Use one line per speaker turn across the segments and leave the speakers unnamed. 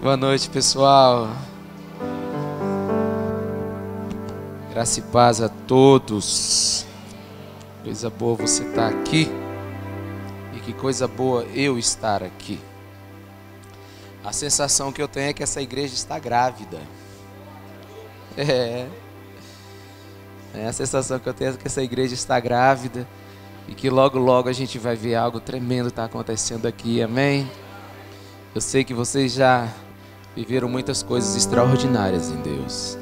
Boa noite, pessoal. Graça e paz a todos. Coisa boa você estar aqui. E que coisa boa eu estar aqui. A sensação que eu tenho é que essa igreja está grávida. A sensação que eu tenho é que essa igreja está grávida. E que logo, logo a gente vai ver algo tremendo estar acontecendo aqui, amém? Eu sei que vocês já viveram muitas coisas extraordinárias em Deus.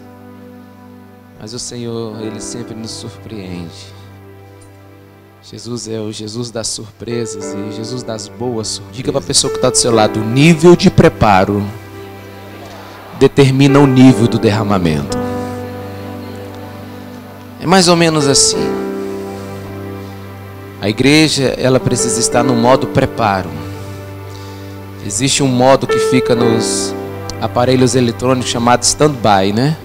Mas o Senhor, Ele sempre nos surpreende. Jesus é o Jesus das surpresas e Jesus das boas surpresas. Diga para a pessoa que está do seu lado, o nível de preparo determina o nível do derramamento. É mais ou menos assim. A igreja, ela precisa estar no modo preparo. Existe um modo que fica nos aparelhos eletrônicos chamado stand-by, né?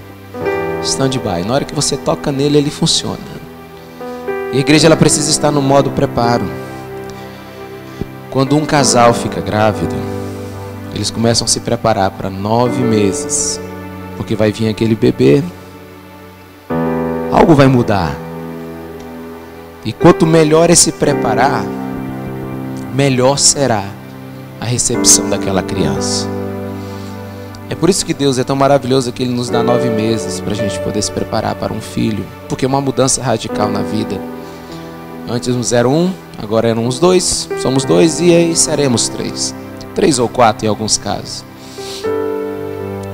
Stand-by. Na hora que você toca nele, ele funciona. E a igreja, ela precisa estar no modo preparo. Quando um casal fica grávido, eles começam a se preparar para 9 meses. Porque vai vir aquele bebê. Algo vai mudar. E quanto melhor é se preparar, melhor será a recepção daquela criança. É por isso que Deus é tão maravilhoso que Ele nos dá 9 meses para a gente poder se preparar para um filho. Porque é uma mudança radical na vida. Antes nos eram 1, agora eram uns 2, somos 2 e aí seremos 3. 3 ou 4 em alguns casos.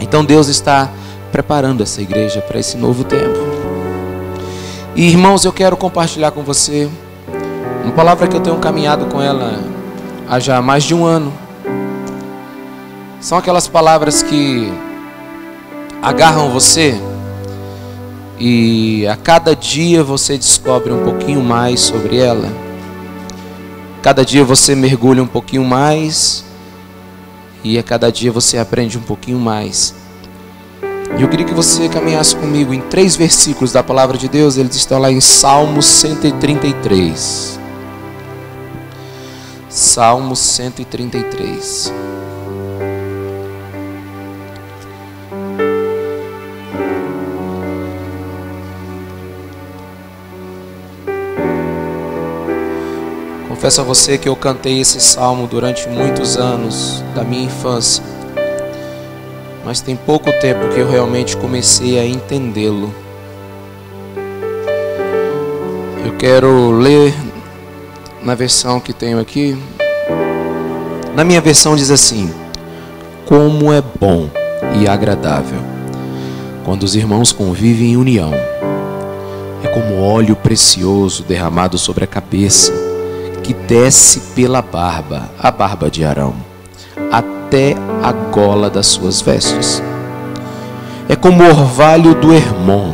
Então Deus está preparando essa igreja para esse novo tempo. E irmãos, eu quero compartilhar com você uma palavra que eu tenho caminhado com ela há já mais de um ano. São aquelas palavras que agarram você e a cada dia você descobre um pouquinho mais sobre ela. Cada dia você mergulha um pouquinho mais e a cada dia você aprende um pouquinho mais. E eu queria que você caminhasse comigo em 3 versículos da palavra de Deus. Eles estão lá em Salmo 133. Salmo 133. Confesso a você que eu cantei esse salmo durante muitos anos da minha infância. Mas tem pouco tempo que eu realmente comecei a entendê-lo. Eu quero ler na versão que tenho aqui. Na minha versão diz assim: como é bom e agradável quando os irmãos convivem em união. É como óleo precioso derramado sobre a cabeça, que desce pela barba, a barba de Arão, até a gola das suas vestes. É como o orvalho do Hermon,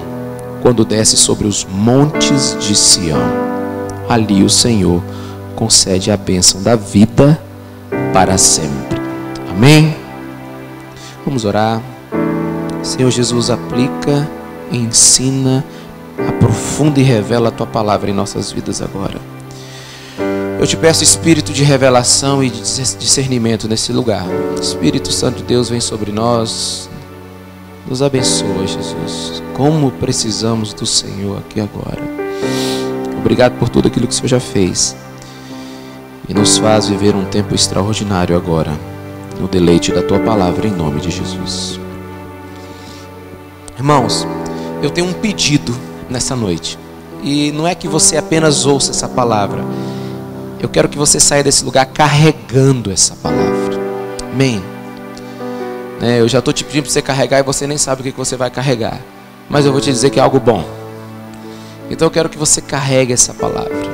quando desce sobre os montes de Sião. Ali o Senhor concede a bênção da vida para sempre. Amém? Vamos orar. Senhor Jesus, aplica, ensina, aprofunda e revela a Tua palavra em nossas vidas agora. Eu te peço espírito de revelação e de discernimento nesse lugar. Espírito Santo de Deus, vem sobre nós. Nos abençoa, Jesus. Como precisamos do Senhor aqui agora. Obrigado por tudo aquilo que o Senhor já fez. E nos faz viver um tempo extraordinário agora. No deleite da Tua palavra, em nome de Jesus. Irmãos, eu tenho um pedido nessa noite. E não é que você apenas ouça essa palavra. Eu quero que você saia desse lugar carregando essa palavra. Amém? Eu já estou te pedindo para você carregar e você nem sabe o que você vai carregar. Mas eu vou te dizer que é algo bom. Então eu quero que você carregue essa palavra.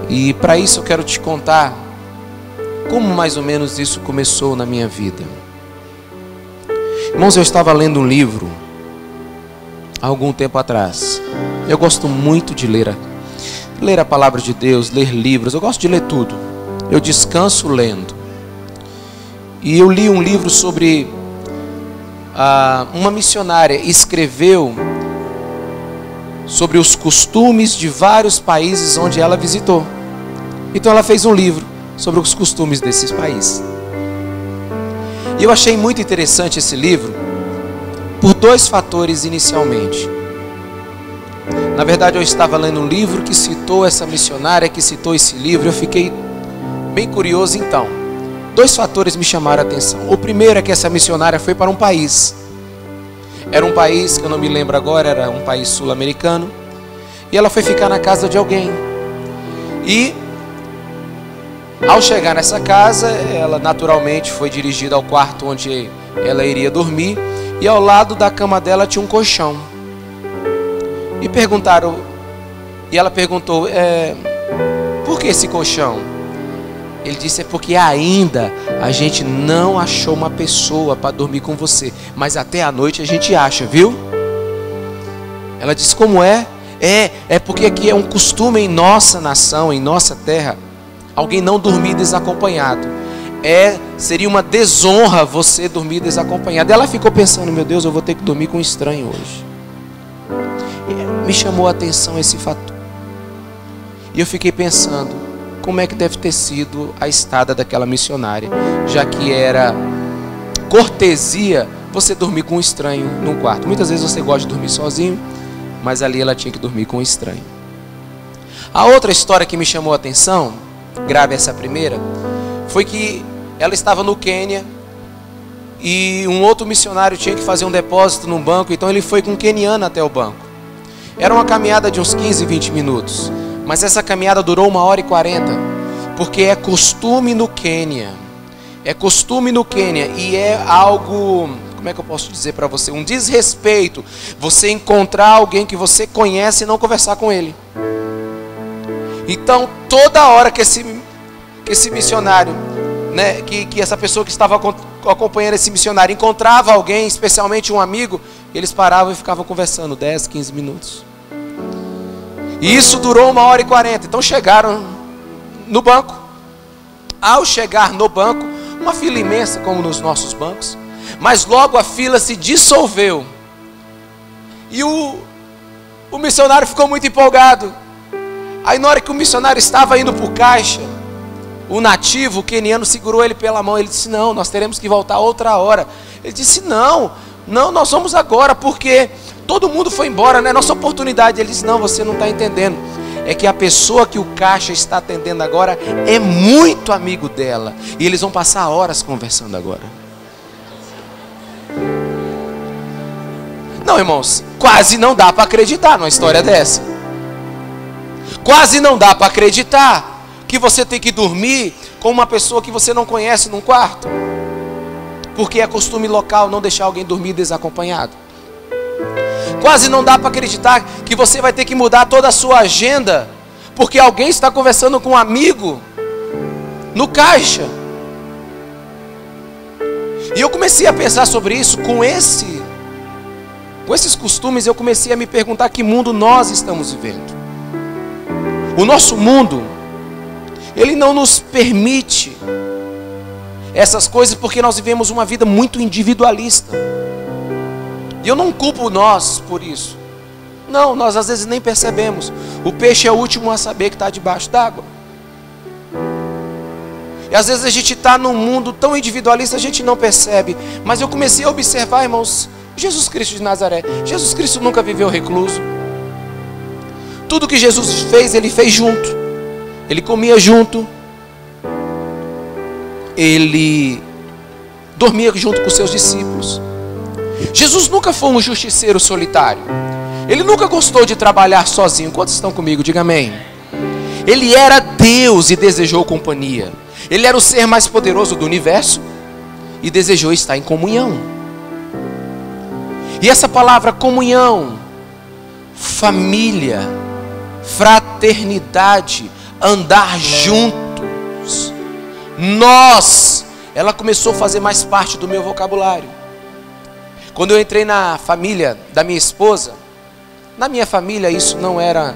E para isso eu quero te contar como mais ou menos isso começou na minha vida. Irmãos, eu estava lendo um livro há algum tempo atrás. Eu gosto muito de ler a palavra de Deus, ler livros. Eu gosto de ler tudo. Eu descanso lendo. E eu li um livro sobre uma missionária escreveu sobre os costumes de vários países onde ela visitou. Então ela fez um livro sobre os costumes desses países. E eu achei muito interessante esse livro por dois fatores inicialmente. Na verdade, eu estava lendo um livro que citou essa missionária, que citou esse livro. Eu fiquei bem curioso então. Dois fatores me chamaram a atenção. O primeiro é que essa missionária foi para um país. Era um país que eu não me lembro agora, era um país sul-americano. E ela foi ficar na casa de alguém. E ao chegar nessa casa, ela naturalmente foi dirigida ao quarto onde ela iria dormir. E ao lado da cama dela tinha um colchão. E perguntaram, e ela perguntou, por que esse colchão? Ele disse, é porque ainda a gente não achou uma pessoa para dormir com você, mas até a noite a gente acha, viu? Ela disse, como é? É porque aqui é um costume em nossa nação, em nossa terra, alguém não dormir desacompanhado. Seria uma desonra você dormir desacompanhado. Ela ficou pensando, meu Deus, eu vou ter que dormir com um estranho hoje. Me chamou a atenção esse fator. E eu fiquei pensando, como é que deve ter sido a estada daquela missionária, já que era cortesia você dormir com um estranho num quarto. Muitas vezes você gosta de dormir sozinho, mas ali ela tinha que dormir com um estranho. A outra história que me chamou a atenção, grave essa primeira, foi que ela estava no Quênia e um outro missionário tinha que fazer um depósito num banco, então ele foi com um queniano até o banco. Era uma caminhada de uns 15, 20 minutos. Mas essa caminhada durou 1h40. Porque é costume no Quênia. É costume no Quênia. E é algo, como é que eu posso dizer para você? Um desrespeito. Você encontrar alguém que você conhece e não conversar com ele. Então, toda hora que esse missionário, né, que essa pessoa que estava acompanhando esse missionário encontrava alguém, especialmente um amigo, eles paravam e ficavam conversando 10, 15 minutos. E isso durou 1h40. Então chegaram no banco. Ao chegar no banco, uma fila imensa como nos nossos bancos, mas logo a fila se dissolveu. E o missionário ficou muito empolgado. Aí na hora que o missionário estava indo para o caixa, o nativo, o queniano, segurou ele pela mão. Ele disse, não, nós teremos que voltar outra hora. Ele disse, não, nós vamos agora, porque todo mundo foi embora, né? Nossa oportunidade. Ele disse, não, você não está entendendo. É que a pessoa que o caixa está atendendo agora é muito amigo dela. E eles vão passar horas conversando agora. Não, irmãos, quase não dá para acreditar numa história dessa. Quase não dá para acreditar que você tem que dormir com uma pessoa que você não conhece num quarto. Porque é costume local não deixar alguém dormir desacompanhado. Quase não dá para acreditar que você vai ter que mudar toda a sua agenda porque alguém está conversando com um amigo no caixa. E eu comecei a pensar sobre isso. Com esses costumes, eu comecei a me perguntar que mundo nós estamos vivendo. O nosso mundo, ele não nos permite essas coisas porque nós vivemos uma vida muito individualista. E eu não culpo nós por isso. Não, nós às vezes nem percebemos. O peixe é o último a saber que está debaixo d'água. E às vezes a gente está num mundo tão individualista, a gente não percebe. Mas eu comecei a observar, irmãos, Jesus Cristo de Nazaré. Jesus Cristo nunca viveu recluso. Tudo que Jesus fez, ele fez junto. Ele comia junto. Ele dormia junto com seus discípulos. Jesus nunca foi um justiceiro solitário. Ele nunca gostou de trabalhar sozinho. Quantos estão comigo? Diga amém. Ele era Deus e desejou companhia. Ele era o ser mais poderoso do universo e desejou estar em comunhão. E essa palavra comunhão, família, fraternidade, andar juntos, ela começou a fazer mais parte do meu vocabulário. Quando eu entrei na família da minha esposa, na minha família isso não era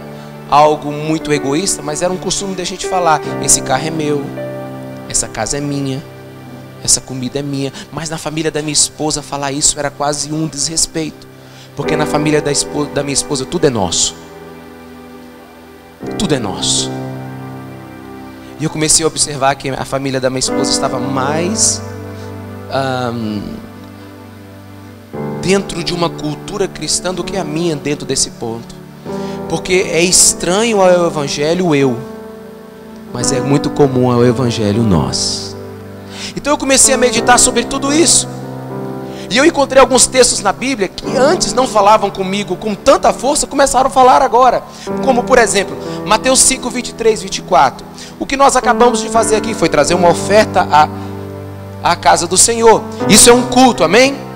algo muito egoísta, mas era um costume da gente falar, esse carro é meu, essa casa é minha, essa comida é minha. Mas na família da minha esposa falar isso era quase um desrespeito, porque na família da minha esposa tudo é nosso. Tudo é nosso. E eu comecei a observar que a família da minha esposa estava mais dentro de uma cultura cristã do que a minha dentro desse ponto. Porque é estranho ao evangelho eu, mas é muito comum ao evangelho nós. Então eu comecei a meditar sobre tudo isso. E eu encontrei alguns textos na Bíblia que antes não falavam comigo com tanta força, começaram a falar agora. Como por exemplo, Mateus 5, 23, 24. O que nós acabamos de fazer aqui foi trazer uma oferta à casa do Senhor. Isso é um culto, amém?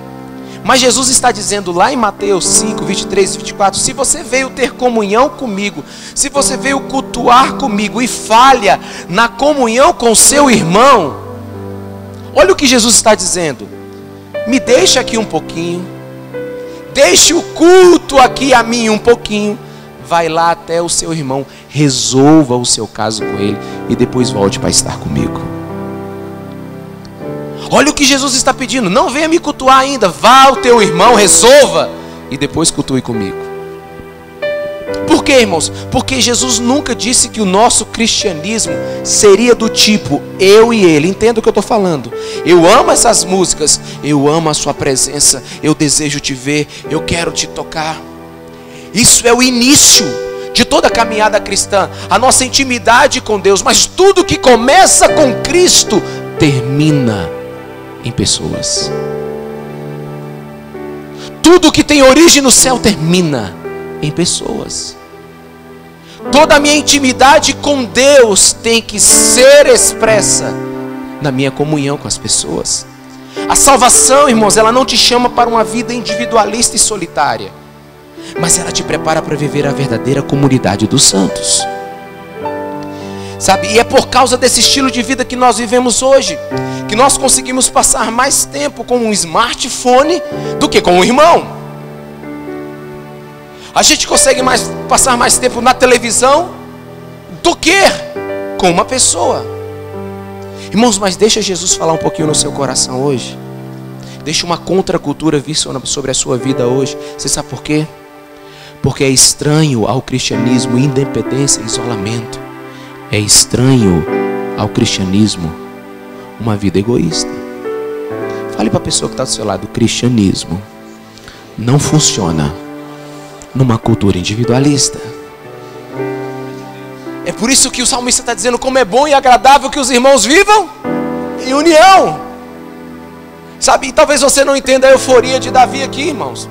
Mas Jesus está dizendo lá em Mateus 5, 23 e 24, se você veio ter comunhão comigo, se você veio cultuar comigo e falha na comunhão com seu irmão, olha o que Jesus está dizendo: me deixa aqui um pouquinho, deixe o culto aqui a mim um pouquinho, vai lá até o seu irmão, resolva o seu caso com ele e depois volte para estar comigo. Olha o que Jesus está pedindo: não venha me cultuar ainda, vá ao teu irmão, resolva e depois cultue comigo. Por quê, irmãos? Porque Jesus nunca disse que o nosso cristianismo seria do tipo eu e ele. Entenda o que eu estou falando. Eu amo essas músicas, eu amo a sua presença, eu desejo te ver, eu quero te tocar. Isso é o início de toda a caminhada cristã, a nossa intimidade com Deus. Mas tudo que começa com Cristo termina em pessoas. Tudo que tem origem no céu termina em pessoas. Toda a minha intimidade com Deus tem que ser expressa na minha comunhão com as pessoas. A salvação, irmãos, ela não te chama para uma vida individualista e solitária, mas ela te prepara para viver a verdadeira comunidade dos santos. Sabe, e é por causa desse estilo de vida que nós vivemos hoje, que nós conseguimos passar mais tempo com um smartphone do que com um irmão. A gente consegue passar mais tempo na televisão do que com uma pessoa. Irmãos, mas deixa Jesus falar um pouquinho no seu coração hoje. Deixa uma contracultura vir sobre a sua vida hoje. Você sabe por quê? Porque é estranho ao cristianismo independência e isolamento. É estranho ao cristianismo uma vida egoísta. Fale para a pessoa que está do seu lado: o cristianismo não funciona numa cultura individualista. É por isso que o salmista está dizendo como é bom e agradável que os irmãos vivam em união. Sabe, e talvez você não entenda a euforia de Davi aqui, irmãos,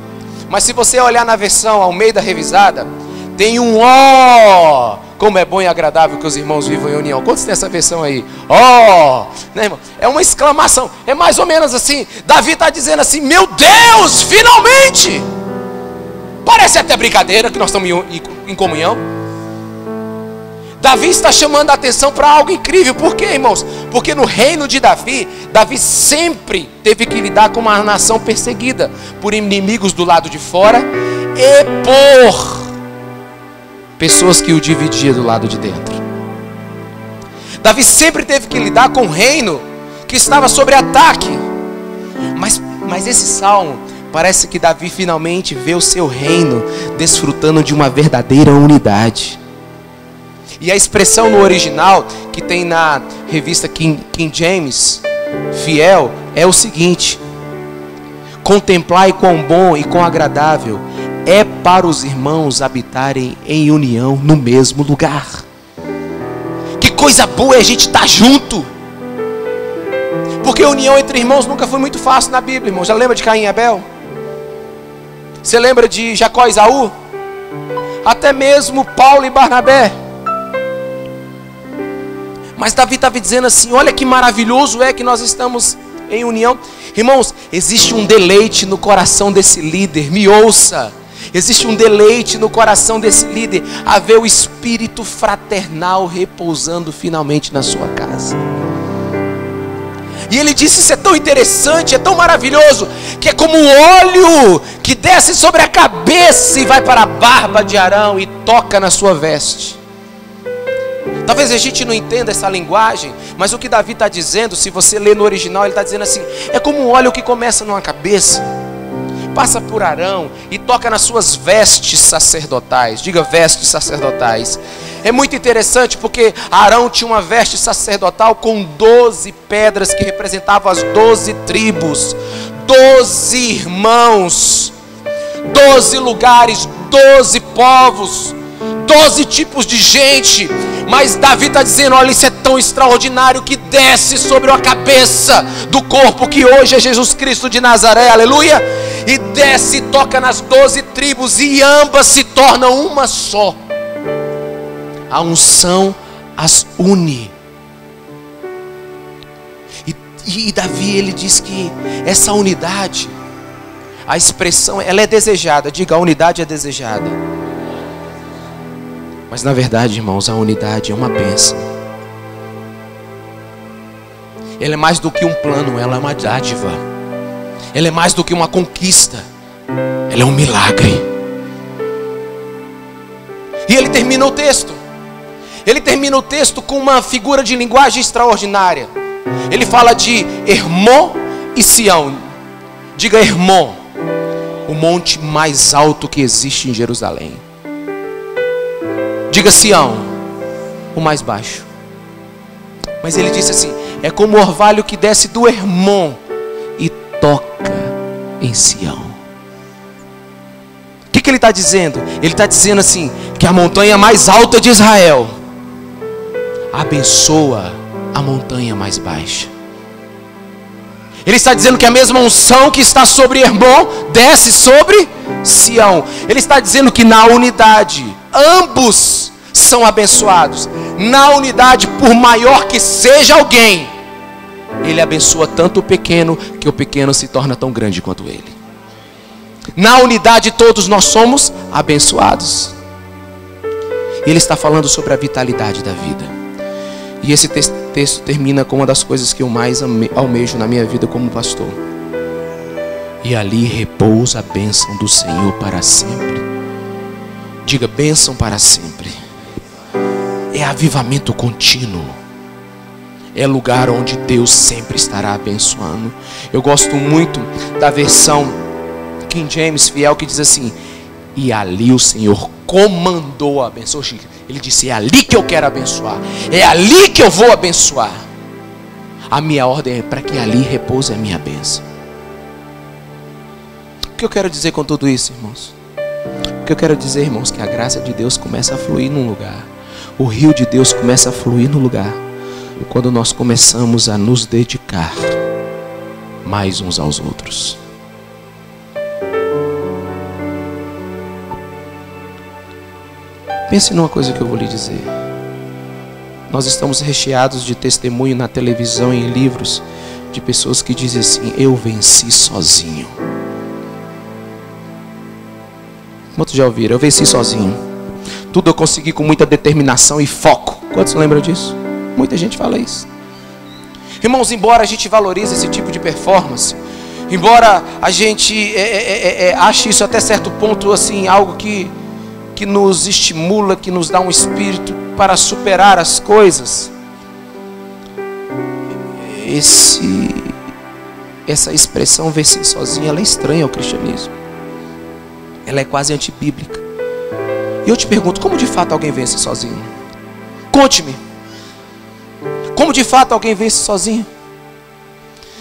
mas se você olhar na versão Almeida revisada, tem um ó, como é bom e agradável que os irmãos vivam em união. Quantos tem essa versão aí? Ó, né, irmão? É uma exclamação, é mais ou menos assim. Davi está dizendo assim: meu Deus, finalmente! Parece até brincadeira que nós estamos em comunhão. Davi está chamando a atenção para algo incrível. Por quê, irmãos? Porque no reino de Davi, Davi sempre teve que lidar com uma nação perseguida por inimigos do lado de fora e por pessoas que o dividiam do lado de dentro. Davi sempre teve que lidar com um reino que estava sob ataque. Mas esse salmo parece que Davi finalmente vê o seu reino desfrutando de uma verdadeira unidade. E a expressão no original, que tem na revista King James Fiel, é o seguinte: contemplai quão bom e quão agradável é para os irmãos habitarem em união no mesmo lugar. Que coisa boa é a gente estar junto. Porque a união entre irmãos nunca foi muito fácil na Bíblia, irmão. Já lembra de Caim e Abel? Você lembra de Jacó e Esaú? Até mesmo Paulo e Barnabé. Mas Davi estava dizendo assim: olha que maravilhoso é que nós estamos em união. Irmãos, existe um deleite no coração desse líder, me ouça. Existe um deleite no coração desse líder a ver o espírito fraternal repousando finalmente na sua casa. E ele disse: isso é tão interessante, é tão maravilhoso, que é como o óleo que desce sobre a cabeça e vai para a barba de Arão e toca na sua veste. Talvez a gente não entenda essa linguagem, mas o que Davi está dizendo, se você ler no original, ele está dizendo assim: é como um óleo que começa numa cabeça, passa por Arão e toca nas suas vestes sacerdotais. Diga, vestes sacerdotais. É muito interessante porque Arão tinha uma veste sacerdotal com 12 pedras que representavam as 12 tribos, 12 irmãos, 12 lugares, 12 povos, 12 tipos de gente. Mas Davi está dizendo: olha, isso é tão extraordinário que desce sobre a cabeça do corpo que hoje é Jesus Cristo de Nazaré, aleluia. E desce e toca nas 12 tribos e ambas se tornam uma só. A unção as une. E Davi, ele diz que essa unidade, a expressão, ela é desejada. Diga, a unidade é desejada. Mas na verdade, irmãos, a unidade é uma bênção. Ela é mais do que um plano, ela é uma dádiva. Ela é mais do que uma conquista. Ela é um milagre. E ele termina o texto. Ele termina o texto com uma figura de linguagem extraordinária. Ele fala de Hermon e Sião. Diga, Hermon, o monte mais alto que existe em Jerusalém. Diga, Sião, o mais baixo. Mas ele disse assim: é como o orvalho que desce do Hermon e toca em Sião. O que ele está dizendo? Ele está dizendo assim, que a montanha mais alta de Israel abençoa a montanha mais baixa. Ele está dizendo que a mesma unção que está sobre Hermon desce sobre Sião. Ele está dizendo que na unidade ambos são abençoados. Na unidade, por maior que seja alguém, ele abençoa tanto o pequeno, que o pequeno se torna tão grande quanto ele. Na unidade todos nós somos abençoados. Ele está falando sobre a vitalidade da vida. E esse texto termina com uma das coisas que eu mais almejo na minha vida como pastor. E ali repousa a bênção do Senhor para sempre. Diga, bênção para sempre. É avivamento contínuo. É lugar onde Deus sempre estará abençoando. Eu gosto muito da versão King James fiel, que diz assim: e ali o Senhor comandou a abençoa. Ele disse: é ali que eu quero abençoar, é ali que eu vou abençoar. A minha ordem é para que ali repouse a minha bênção. O que eu quero dizer com tudo isso, irmãos? O que eu quero dizer, irmãos, que a graça de Deus começa a fluir num lugar. O rio de Deus começa a fluir no lugar quando nós começamos a nos dedicar mais uns aos outros. Pense numa coisa que eu vou lhe dizer. Nós estamos recheados de testemunho na televisão e em livros de pessoas que dizem assim: eu venci sozinho. Quantos já ouviram? Eu venci sozinho. Tudo eu consegui com muita determinação e foco. Quantos lembram disso? Muita gente fala isso. Irmãos, embora a gente valorize esse tipo de performance, embora a gente ache isso até certo ponto assim, algo que nos estimula, que nos dá um espírito para superar as coisas, essa expressão vencer sozinho, ela é estranha ao cristianismo. Ela é quase antibíblica. E eu te pergunto, como de fato alguém vence sozinho? Conte-me. Como de fato alguém vence sozinho?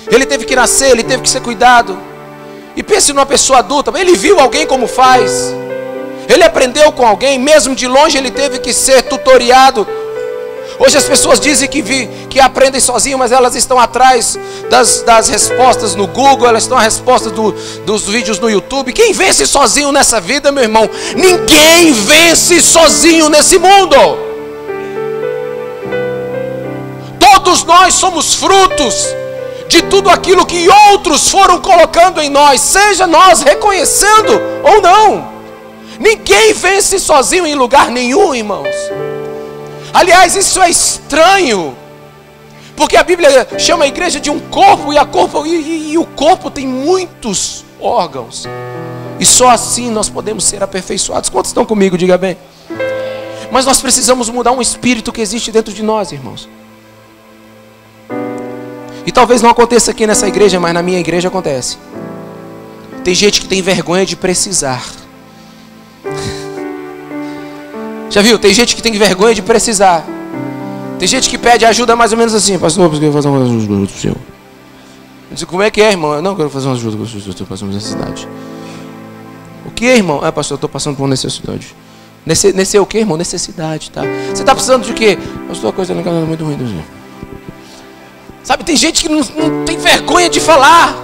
Ele teve que nascer, ele teve que ser cuidado. E pense numa pessoa adulta, ele viu alguém como faz. Ele aprendeu com alguém, mesmo de longe ele teve que ser tutoriado. Hoje as pessoas dizem que aprendem sozinho, mas elas estão atrás das respostas no Google, elas estão à resposta dos vídeos no YouTube. Quem vence sozinho nessa vida, meu irmão? Ninguém vence sozinho nesse mundo. Todos nós somos frutos de tudo aquilo que outros foram colocando em nós, seja nós reconhecendo ou não. Ninguém vence sozinho em lugar nenhum, irmãos. Aliás, isso é estranho, porque a Bíblia chama a igreja de um corpo, e o corpo tem muitos órgãos, e só assim nós podemos ser aperfeiçoados. Quantos estão comigo? Diga bem. Mas nós precisamos mudar um espírito que existe dentro de nós, irmãos. E talvez não aconteça aqui nessa igreja, mas na minha igreja acontece. Tem gente que tem vergonha de precisar. Já viu? Tem gente que tem vergonha de precisar. Tem gente que pede ajuda mais ou menos assim: pastor, eu quero fazer uma ajuda pro senhor. Eu disse: como é que é, irmão? Eu não quero fazer uma ajuda pro senhor, estou passando por necessidade. O que, irmão? Ah, pastor, eu estou passando por necessidade. O que, irmão? Necessidade, tá? Você está precisando de quê? Pastor, a coisa não é muito ruim do senhor. Sabe, tem gente que não tem vergonha de falar.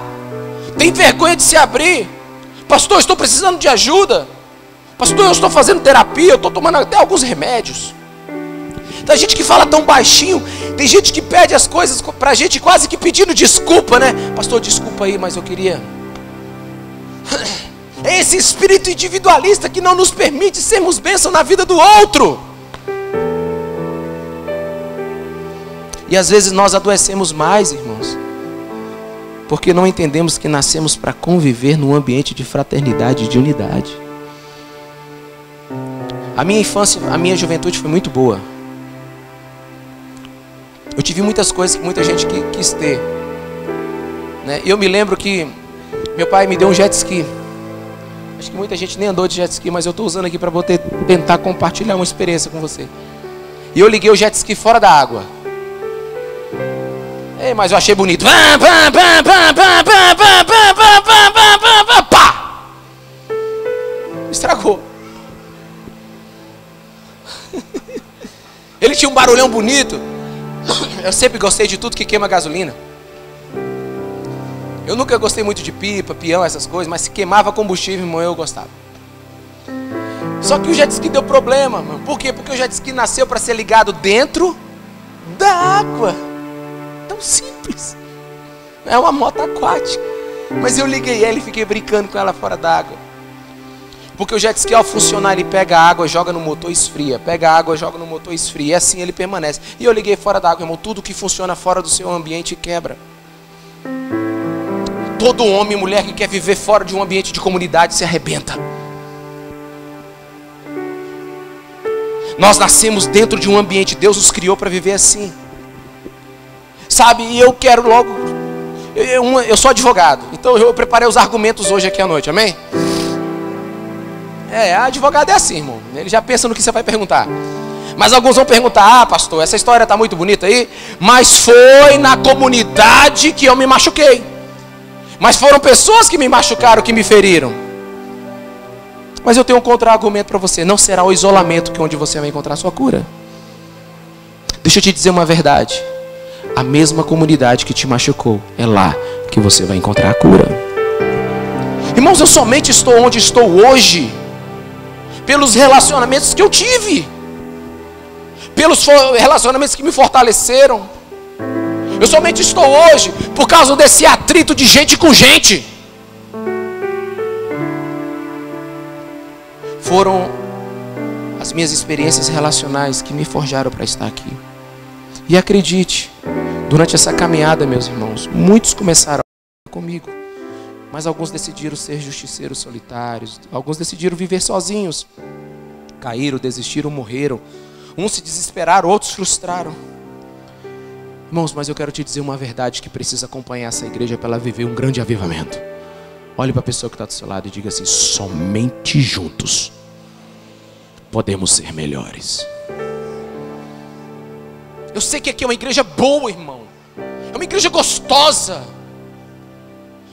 Tem vergonha de se abrir. Pastor, eu estou precisando de ajuda. Pastor, eu estou fazendo terapia, eu estou tomando até alguns remédios. Tem gente que fala tão baixinho. Tem gente que pede as coisas pra gente quase que pedindo desculpa, né? Pastor, desculpa aí, mas eu queria... É esse espírito individualista que não nos permite sermos bênção na vida do outro. E às vezes nós adoecemos mais, irmãos, porque não entendemos que nascemos para conviver num ambiente de fraternidade e de unidade. A minha infância, a minha juventude foi muito boa. Eu tive muitas coisas que muita gente quis ter, né? Eu me lembro que meu pai me deu um jet ski. Acho que muita gente nem andou de jet ski, mas eu estou usando aqui para tentar compartilhar uma experiência com você. E eu liguei o jet ski fora da água. Mas eu achei bonito. Pá! Estragou. Ele tinha um barulhão bonito. Eu sempre gostei de tudo que queima gasolina. Eu nunca gostei muito de pipa, peão, essas coisas, mas se queimava combustível, irmão, eu gostava. Só que o jet ski deu problema, mano. Por quê? Porque o jet ski nasceu para ser ligado dentro da água. Tão simples. É uma moto aquática. Mas eu liguei ela e fiquei brincando com ela fora d'água. Porque o jet ski, ao funcionar, ele pega a água, joga no motor e esfria. Pega a água, joga no motor e esfria. E assim ele permanece. E eu liguei fora d'água, irmão. Tudo que funciona fora do seu ambiente quebra. Todo homem e mulher que quer viver fora de um ambiente de comunidade se arrebenta. Nós nascemos dentro de um ambiente. Deus nos criou para viver assim. Sabe, e eu quero logo... Eu sou advogado, então eu preparei os argumentos hoje aqui à noite, amém? Advogado é assim, irmão. Ele já pensa no que você vai perguntar. Mas alguns vão perguntar: ah, pastor, essa história está muito bonita aí, mas foi na comunidade que eu me machuquei. Mas foram pessoas que me machucaram, que me feriram. Mas eu tenho um contra-argumento para você: não será o isolamento que onde você vai encontrar a sua cura. Deixa eu te dizer uma verdade. A mesma comunidade que te machucou, é lá que você vai encontrar a cura. Irmãos, eu somente estou onde estou hoje pelos relacionamentos que eu tive, pelos relacionamentos que me fortaleceram. Eu somente estou hoje por causa desse atrito de gente com gente. Foram as minhas experiências relacionais que me forjaram para estar aqui. E acredite, durante essa caminhada, meus irmãos, muitos começaram comigo, mas alguns decidiram ser justiceiros solitários, alguns decidiram viver sozinhos, caíram, desistiram, morreram, uns se desesperaram, outros frustraram. Irmãos, mas eu quero te dizer uma verdade que precisa acompanhar essa igreja para ela viver um grande avivamento. Olhe para a pessoa que está do seu lado e diga assim: somente juntos podemos ser melhores. Eu sei que aqui é uma igreja boa, irmão. É uma igreja gostosa.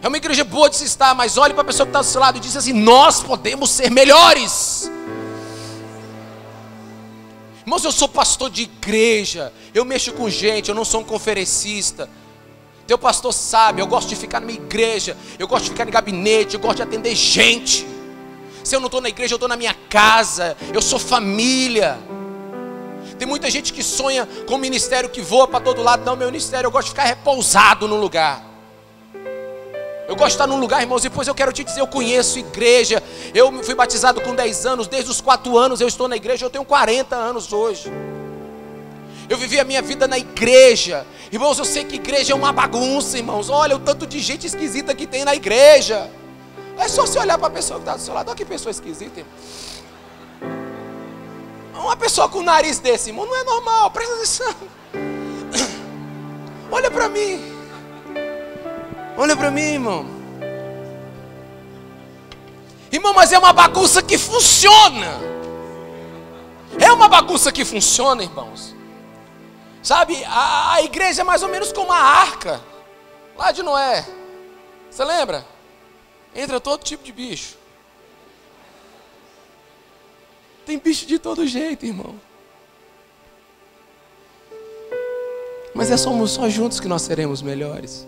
É uma igreja boa de se estar. Mas olhe para a pessoa que está do seu lado e diz assim: nós podemos ser melhores. Irmãos, eu sou pastor de igreja. Eu mexo com gente, eu não sou um conferencista. Teu pastor sabe, eu gosto de ficar na minha igreja. Eu gosto de ficar em gabinete, eu gosto de atender gente. Se eu não estou na igreja, eu estou na minha casa. Eu sou família. Tem muita gente que sonha com um ministério que voa para todo lado. Não, meu ministério, eu gosto de ficar repousado num lugar. Eu gosto de estar num lugar, irmãos. Depois eu quero te dizer, eu conheço igreja. Eu fui batizado com 10 anos. Desde os 4 anos eu estou na igreja. Eu tenho 40 anos hoje. Eu vivi a minha vida na igreja. Irmãos, eu sei que igreja é uma bagunça, irmãos. Olha o tanto de gente esquisita que tem na igreja. É só você olhar para a pessoa que está do seu lado. Olha que pessoa esquisita, irmão. Uma pessoa com um nariz desse, irmão, não é normal. Presta atenção. Olha para mim. Olha para mim, irmão. Irmão, mas é uma bagunça que funciona. É uma bagunça que funciona, irmãos. Sabe, a igreja é mais ou menos como a arca lá de Noé. Você lembra? Entra todo tipo de bicho. Tem bicho de todo jeito, irmão. Mas somos só juntos que nós seremos melhores.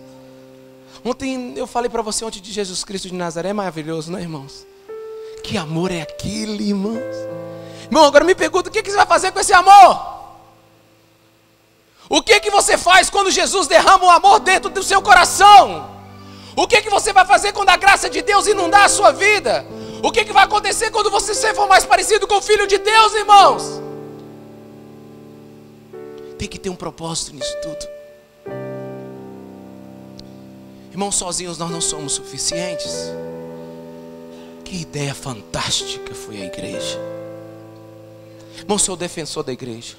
Ontem eu falei para você de Jesus Cristo de Nazaré. É maravilhoso, não é, irmãos? Que amor é aquele, irmãos? Irmão, agora me pergunta, o que você vai fazer com esse amor? O que você faz quando Jesus derrama o amor dentro do seu coração? O que você vai fazer quando a graça de Deus inundar a sua vida? O que vai acontecer quando você for mais parecido com o Filho de Deus, irmãos? Tem que ter um propósito nisso tudo. Irmãos, sozinhos nós não somos suficientes. Que ideia fantástica foi a igreja. Irmão, sou defensor da igreja.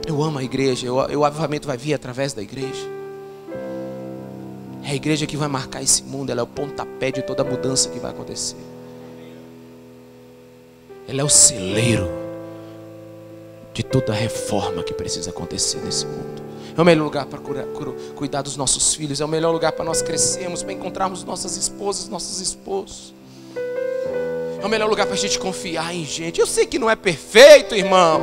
Eu amo a igreja. O avivamento vai vir através da igreja. É a igreja que vai marcar esse mundo. Ela é o pontapé de toda a mudança que vai acontecer. Ela é o celeiro de toda a reforma que precisa acontecer nesse mundo. É o melhor lugar para cuidar dos nossos filhos. É o melhor lugar para nós crescermos, para encontrarmos nossas esposas, nossos esposos. É o melhor lugar para a gente confiar em gente. Eu sei que não é perfeito, irmão,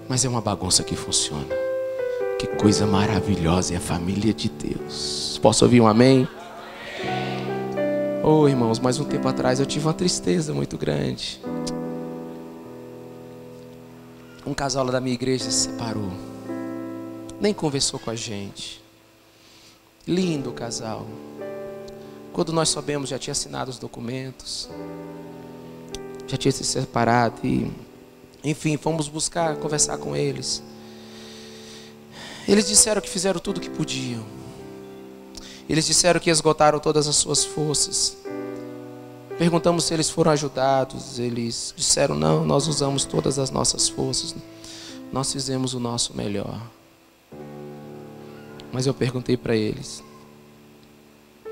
mas é uma bagunça que funciona. Que coisa maravilhosa é a família de Deus. Posso ouvir um amém? Oh, irmãos, mais um tempo atrás eu tive uma tristeza muito grande. Um casal lá da minha igreja se separou. Nem conversou com a gente. Lindo casal. Quando nós soubemos, já tinha assinado os documentos. Já tinha se separado e... Enfim, fomos buscar, conversar com eles. Eles disseram que fizeram tudo o que podiam. Eles disseram que esgotaram todas as suas forças. Perguntamos se eles foram ajudados. Eles disseram, não, nós usamos todas as nossas forças. Nós fizemos o nosso melhor. Mas eu perguntei para eles,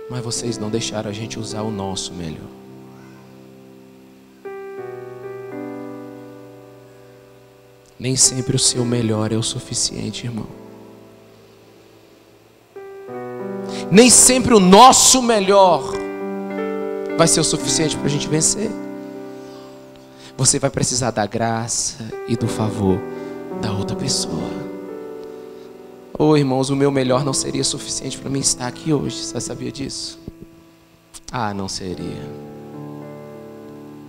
mas vocês não deixaram a gente usar o nosso melhor. Nem sempre o seu melhor é o suficiente, irmão. Nem sempre o nosso melhor vai ser o suficiente para a gente vencer. Você vai precisar da graça e do favor da outra pessoa. Oh, irmãos, o meu melhor não seria suficiente para mim estar aqui hoje. Você sabia disso? Ah, não seria.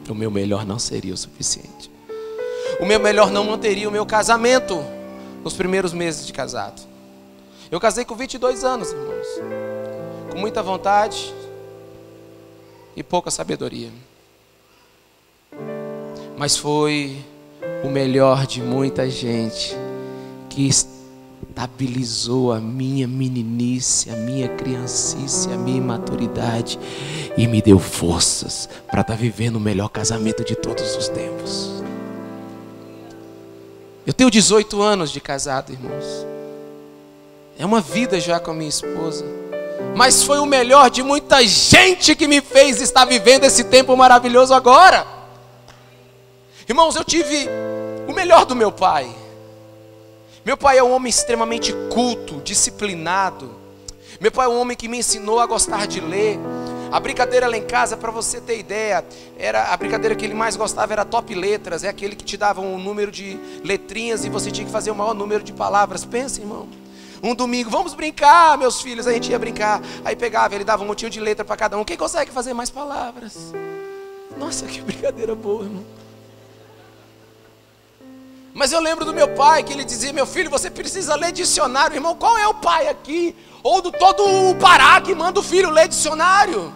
O meu melhor não seria o suficiente. O meu melhor não manteria o meu casamento nos primeiros meses de casado. Eu casei com 22 anos, irmãos. Com muita vontade e pouca sabedoria. Mas foi o melhor de muita gente que estabilizou a minha meninice, a minha criancice, a minha imaturidade e me deu forças para estar vivendo o melhor casamento de todos os tempos. Eu tenho 18 anos de casado, irmãos. É uma vida já com a minha esposa. Mas foi o melhor de muita gente que me fez estar vivendo esse tempo maravilhoso agora. Irmãos, eu tive o melhor do meu pai. Meu pai é um homem extremamente culto, disciplinado. Meu pai é um homem que me ensinou a gostar de ler. A brincadeira lá em casa, para você ter ideia, a brincadeira que ele mais gostava era top letras. É aquele que te dava um número de letrinhas e você tinha que fazer o maior número de palavras. Pensa, irmão. Um domingo, vamos brincar, meus filhos. A gente ia brincar. Aí pegava, ele dava um montinho de letra para cada um. Quem consegue fazer mais palavras? Nossa, que brincadeira boa, irmão. Mas eu lembro do meu pai, que ele dizia, meu filho, você precisa ler dicionário. Irmão, qual é o pai aqui? Ou do todo o Pará que manda o filho ler dicionário?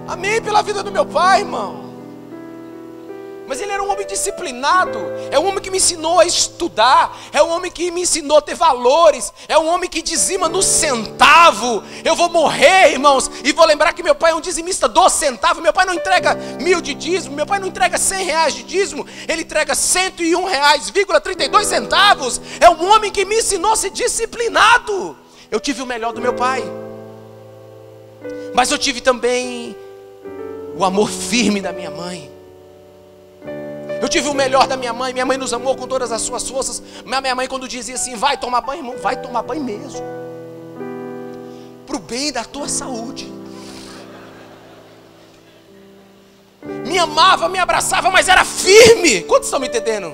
Amém pela vida do meu pai, irmão. Mas ele era um homem disciplinado. É um homem que me ensinou a estudar. É um homem que me ensinou a ter valores. É um homem que dizima no centavo. Eu vou morrer, irmãos, e vou lembrar que meu pai é um dizimista do centavo. Meu pai não entrega 1.000 de dízimo. Meu pai não entrega R$100 de dízimo. Ele entrega R$101,32. É um homem que me ensinou a ser disciplinado. Eu tive o melhor do meu pai. Mas eu tive também o amor firme da minha mãe. Eu tive o melhor da minha mãe nos amou com todas as suas forças. Mas minha mãe, quando dizia assim, vai tomar banho, irmão, vai tomar banho mesmo, para o bem da tua saúde. Me amava, me abraçava, mas era firme. Quantos estão me entendendo?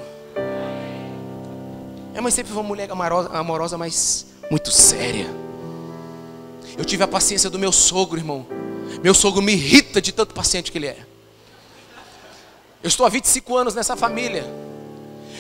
Minha mãe sempre foi uma mulher amorosa, mas muito séria. Eu tive a paciência do meu sogro, irmão. Meu sogro me irrita de tanto paciente que ele é. Eu estou há 25 anos nessa família.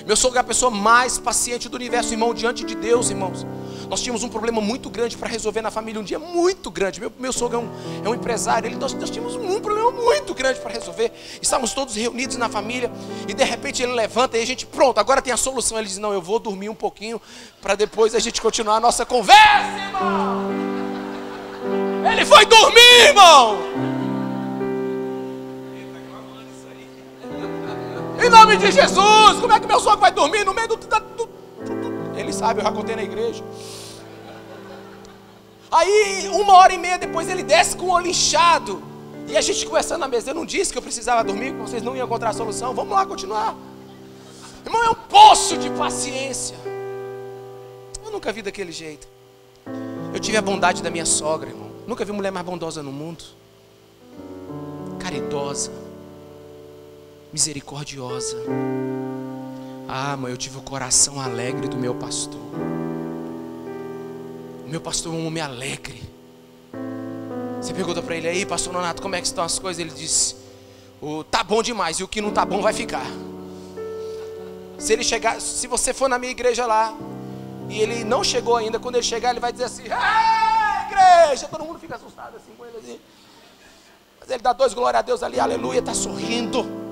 Meu sogro é a pessoa mais paciente do universo, irmão, diante de Deus, irmãos. Nós tínhamos um problema muito grande para resolver na família, um dia muito grande. Meu sogro é um empresário, nós tínhamos um problema muito grande para resolver. Estávamos todos reunidos na família e de repente ele levanta e a gente, pronto, agora tem a solução. Ele diz, não, eu vou dormir um pouquinho para depois a gente continuar a nossa conversa, irmão. Ele foi dormir, irmão. Em nome de Jesus, como é que meu sogro vai dormir no meio do... Ele sabe, eu já contei na igreja. Aí, 1h30 depois, ele desce com o olho inchado. E a gente conversando na mesa. Eu não disse que eu precisava dormir, que vocês não iam encontrar a solução. Vamos lá, continuar. Irmão, é um poço de paciência. Eu nunca vi daquele jeito. Eu tive a bondade da minha sogra, irmão. Nunca vi mulher mais bondosa no mundo. Caridosa. Misericordiosa. Ah, mãe, eu tive o coração alegre do meu pastor. O meu pastor é um homem alegre. Você pergunta para ele aí, pastor Nonato, como é que estão as coisas? Ele disse, tá bom demais, e o que não tá bom vai ficar. Se ele chegar, se você for na minha igreja lá, e ele não chegou ainda, quando ele chegar ele vai dizer assim, igreja, todo mundo fica assustado assim com ele assim. Mas ele dá 2 glória a Deus ali, aleluia, está sorrindo.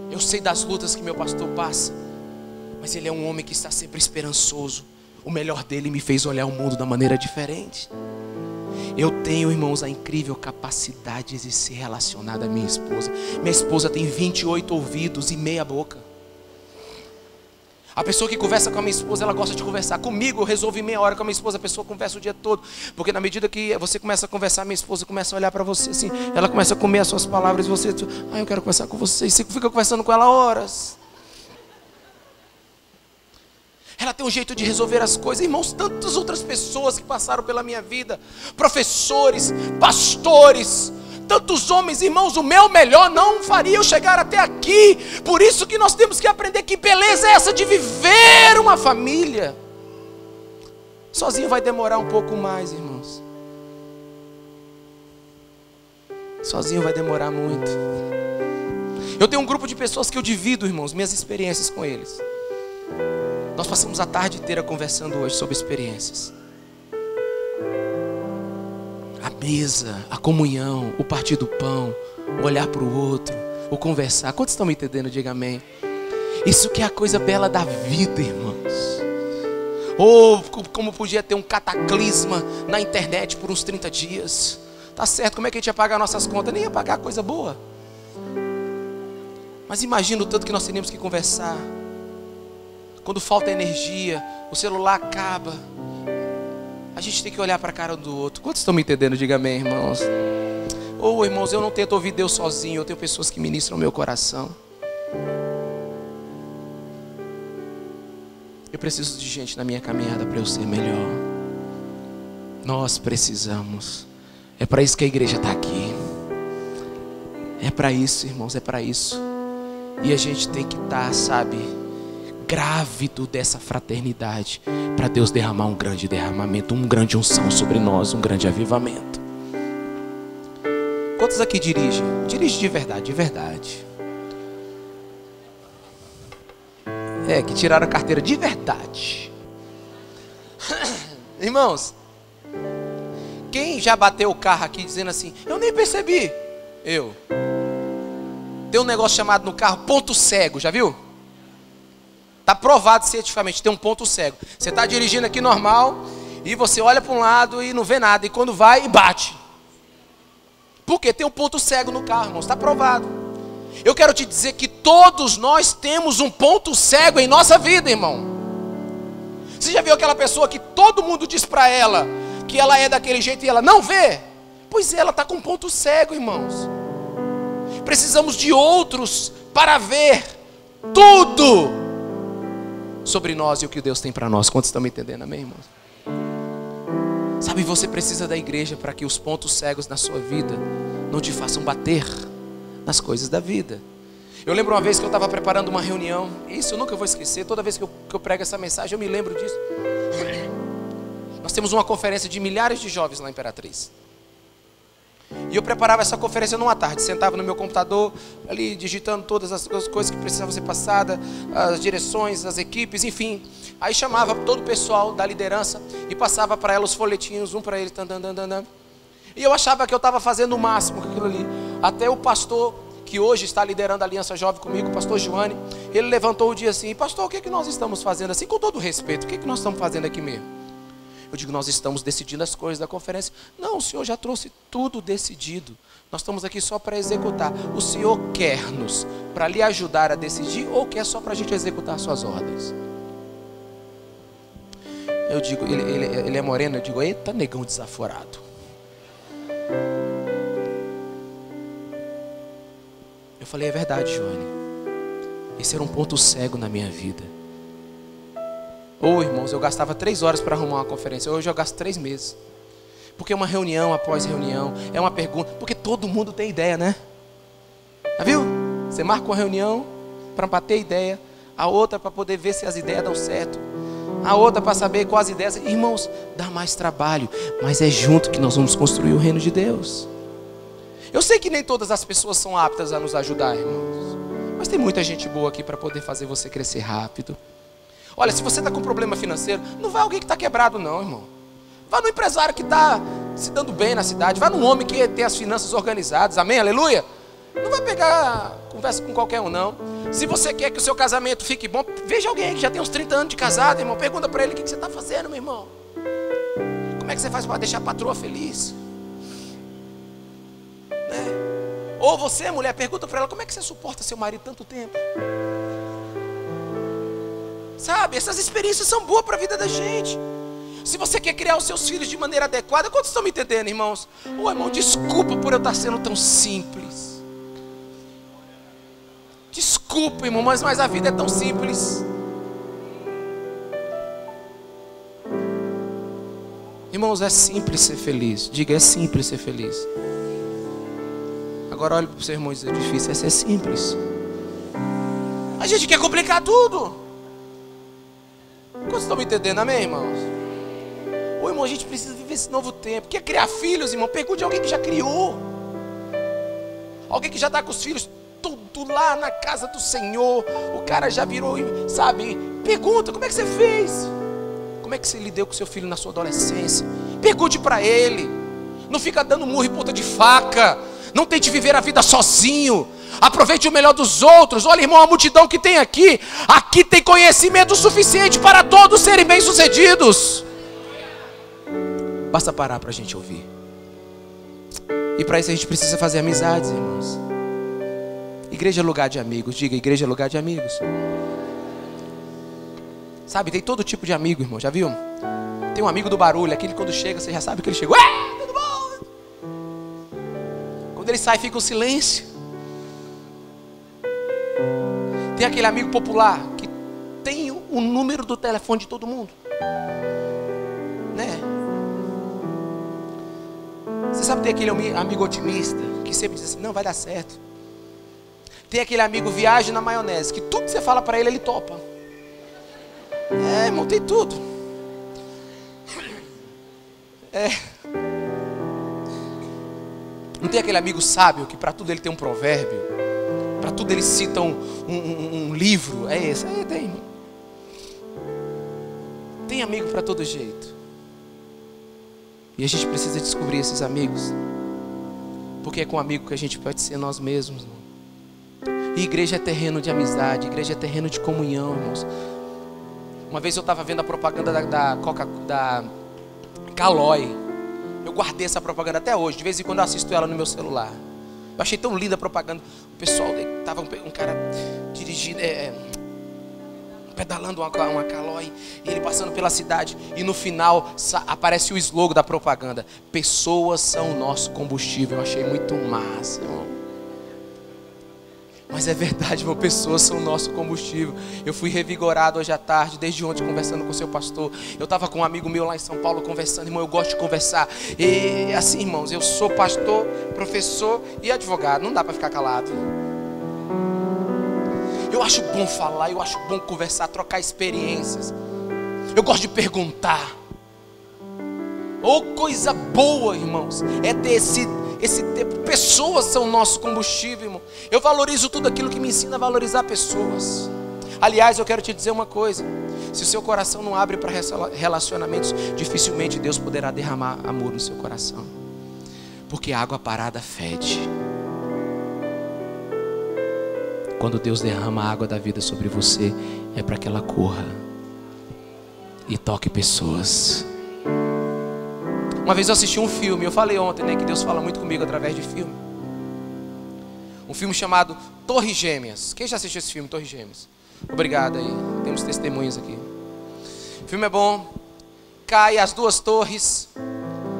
Eu sei das lutas que meu pastor passa, mas ele é um homem que está sempre esperançoso. O melhor dele me fez olhar o mundo da maneira diferente. Eu tenho, irmãos, a incrível capacidade de se relacionar à minha esposa. Minha esposa tem 28 ouvidos e meia boca. A pessoa que conversa com a minha esposa, ela gosta de conversar. Comigo eu resolvo em meia hora, com a minha esposa a pessoa conversa o dia todo. Porque na medida que você começa a conversar, minha esposa começa a olhar para você assim. Ela começa a comer as suas palavras e você, eu quero conversar com você. E você fica conversando com ela horas. Ela tem um jeito de resolver as coisas. Irmãos, tantas outras pessoas que passaram pela minha vida. Professores, pastores, tantos homens, irmãos, o meu melhor não faria eu chegar até aqui. Por isso que nós temos que aprender que beleza é essa de viver uma família. Sozinho vai demorar um pouco mais, irmãos. Sozinho vai demorar muito. Eu tenho um grupo de pessoas que eu divido, irmãos, minhas experiências com eles. Nós passamos a tarde inteira conversando hoje sobre experiências. A mesa, a comunhão, o partir do pão, o olhar para o outro, o conversar. Quantos estão me entendendo? Diga amém. Isso que é a coisa bela da vida, irmãos. Ou como podia ter um cataclisma na internet por uns 30 dias. Tá certo, como é que a gente ia pagar nossas contas? Nem ia pagar coisa boa. Mas imagina o tanto que nós teríamos que conversar. Quando falta energia, o celular acaba, a gente tem que olhar para a cara do outro. Quantos estão me entendendo? Diga amém, irmãos. Irmãos, eu não tento ouvir Deus sozinho. Eu tenho pessoas que ministram o meu coração. Eu preciso de gente na minha caminhada para eu ser melhor. Nós precisamos. É para isso que a igreja está aqui. É para isso, irmãos, é para isso. E a gente tem que estar, grávido dessa fraternidade, para Deus derramar um grande derramamento, um grande unção sobre nós, um grande avivamento. Quantos aqui dirigem? Dirige de verdade, de verdade. Que tiraram a carteira de verdade. Irmãos, quem já bateu o carro aqui dizendo assim, eu nem percebi? Tem um negócio chamado no carro ponto cego, já viu? Está provado cientificamente, tem um ponto cego. Você está dirigindo aqui normal e você olha para um lado e não vê nada. E quando vai, e bate. Por quê? Tem um ponto cego no carro, irmãos. Está provado. Eu quero te dizer que todos nós temos um ponto cego em nossa vida, irmão. Você já viu aquela pessoa que todo mundo diz para ela que ela é daquele jeito e ela não vê? Pois é, ela está com um ponto cego, irmãos. Precisamos de outros para ver tudo sobre nós e o que Deus tem para nós. Quantos estão me entendendo, amém, irmãos? Sabe, você precisa da igreja para que os pontos cegos na sua vida não te façam bater nas coisas da vida. Eu lembro uma vez que eu estava preparando uma reunião, isso eu nunca vou esquecer, toda vez que eu prego essa mensagem eu me lembro disso. Nós temos uma conferência de milhares de jovens lá em Imperatriz. E eu preparava essa conferência numa tarde, sentava no meu computador, ali digitando todas as coisas que precisavam ser passadas, as direções, as equipes, enfim. Aí chamava todo o pessoal da liderança e passava para ela os folhetinhos, um para eles. E eu achava que eu estava fazendo o máximo com aquilo ali. Até o pastor, que hoje está liderando a Aliança Jovem comigo, o pastor Joane, ele levantou o dia assim: pastor, o que é que nós estamos fazendo assim? Com todo respeito, o que é que nós estamos fazendo aqui mesmo? Eu digo, nós estamos decidindo as coisas da conferência. Não, o Senhor já trouxe tudo decidido. Nós estamos aqui só para executar. O Senhor quer-nos para lhe ajudar a decidir ou quer só para a gente executar suas ordens? Eu digo, ele é moreno, eu digo, eita negão desaforado. Eu falei, é verdade, Joane. Esse era um ponto cego na minha vida. Irmãos, eu gastava 3 horas para arrumar uma conferência. Hoje eu gasto 3 meses. Porque é uma reunião após reunião. É uma pergunta. Porque todo mundo tem ideia, né? Já viu? Você marca uma reunião para bater ideia. A outra para poder ver se as ideias dão certo. A outra para saber quais ideias. Irmãos, dá mais trabalho. Mas é junto que nós vamos construir o reino de Deus. Eu sei que nem todas as pessoas são aptas a nos ajudar, irmãos. Mas tem muita gente boa aqui para poder fazer você crescer rápido. Olha, se você está com problema financeiro, não vai alguém que está quebrado não, irmão. Vai no empresário que está se dando bem na cidade. Vai num homem que tem as finanças organizadas. Amém? Aleluia? Não vai pegar conversa com qualquer um, não. Se você quer que o seu casamento fique bom, veja alguém que já tem uns 30 anos de casado, irmão. Pergunta para ele o que você está fazendo, meu irmão. Como é que você faz para deixar a patroa feliz? Né? Ou você, mulher, pergunta para ela como é que você suporta seu marido tanto tempo. Sabe, essas experiências são boas para a vida da gente. Se você quer criar os seus filhos de maneira adequada, quantos estão me entendendo, irmãos? Irmão, desculpa por eu estar sendo tão simples. Desculpa, irmão, mas a vida é tão simples. Irmãos, é simples ser feliz. Diga, é simples ser feliz. Agora olhe para o seu irmão e diz, é difícil, é ser simples. A gente quer complicar tudo. Quantos estão me entendendo, amém, irmãos? Irmão, a gente precisa viver esse novo tempo. Quer criar filhos, irmão? Pergunte a alguém que já criou. Alguém que já está com os filhos tudo lá na casa do Senhor. O cara já virou, sabe? Pergunta, como é que você fez? Como é que você lidou com seu filho na sua adolescência? Pergunte para ele. Não fica dando murro e ponta de faca. Não tente viver a vida sozinho. Aproveite o melhor dos outros. Olha, irmão, a multidão que tem aqui. Aqui tem conhecimento suficiente para todos serem bem-sucedidos. Basta parar para a gente ouvir. E para isso a gente precisa fazer amizades, irmãos. Igreja é lugar de amigos. Diga, igreja é lugar de amigos. Sabe, tem todo tipo de amigo, irmão. Já viu? Tem um amigo do barulho. Aquele quando chega, você já sabe que ele chegou. Tudo bom? Quando ele sai, fica um silêncio. Tem aquele amigo popular que tem o número do telefone de todo mundo, né? Você sabe, tem aquele amigo otimista que sempre diz assim, não, vai dar certo. Tem aquele amigo viagem na maionese, que tudo que você fala para ele, ele topa. É, irmão, tem tudo. Não tem aquele amigo sábio que para tudo ele tem um provérbio. Para tudo eles citam um livro. É esse. Tem. Tem amigo para todo jeito. E a gente precisa descobrir esses amigos. Porque é com amigo que a gente pode ser nós mesmos, irmão. E igreja é terreno de amizade. Igreja é terreno de comunhão, irmãos. Uma vez eu estava vendo a propaganda da Caloi. Eu guardei essa propaganda até hoje. De vez em quando eu assisto ela no meu celular. Eu achei tão linda a propaganda. O pessoal, estava um cara dirigindo, pedalando uma Caloi, e ele passando pela cidade, e no final aparece o slogan da propaganda: pessoas são o nosso combustível. Eu achei muito massa, irmão. Mas é verdade, irmão, pessoas são o nosso combustível. Eu fui revigorado hoje à tarde, desde ontem, conversando com o seu pastor. Eu estava com um amigo meu lá em São Paulo conversando. Irmão, eu gosto de conversar. E assim, irmãos, eu sou pastor, professor e advogado. Não dá para ficar calado. Eu acho bom falar, eu acho bom conversar, trocar experiências. Eu gosto de perguntar. Coisa boa, irmãos, é ter esse tempo. Pessoas são o nosso combustível, irmão. Eu valorizo tudo aquilo que me ensina a valorizar pessoas. Aliás, eu quero te dizer uma coisa: se o seu coração não abre para relacionamentos, dificilmente Deus poderá derramar amor no seu coração. Porque a água parada fede. Quando Deus derrama a água da vida sobre você, é para que ela corra e toque pessoas. Uma vez eu assisti um filme, eu falei ontem, né, que Deus fala muito comigo através de filme. Um filme chamado Torres Gêmeas. Quem já assistiu esse filme, Torres Gêmeas? Obrigado aí, temos testemunhas aqui. O filme é bom. Cai as 2 torres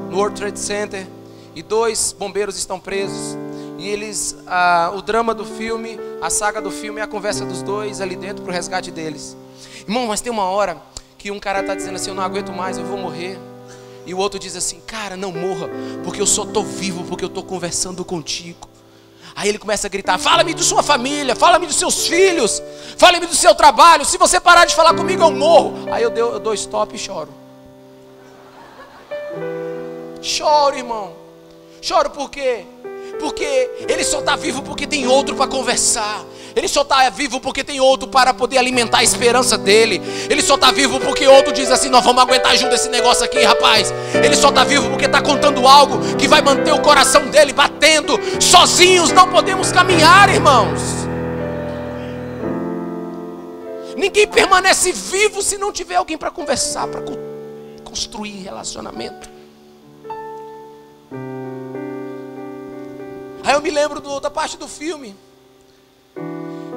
no World Trade Center e 2 bombeiros estão presos. E eles, o drama do filme, a saga do filme é a conversa dos 2 ali dentro para o resgate deles. Irmão, mas tem uma hora que um cara está dizendo assim: eu não aguento mais, eu vou morrer. E o outro diz assim: cara, não morra, porque eu só estou vivo porque eu estou conversando contigo. Aí ele começa a gritar: fala-me de sua família, fala-me dos seus filhos, fala-me do seu trabalho. Se você parar de falar comigo, eu morro. Aí eu dou stop e choro. Choro, irmão. Choro por quê? Porque ele só está vivo porque tem outro para conversar. Ele só está vivo porque tem outro para poder alimentar a esperança dele. Ele só está vivo porque outro diz assim: nós vamos aguentar junto esse negócio aqui, rapaz. Ele só está vivo porque está contando algo que vai manter o coração dele batendo. Sozinhos não podemos caminhar, irmãos. Ninguém permanece vivo se não tiver alguém para conversar, para construir relacionamento. Aí eu me lembro da parte do filme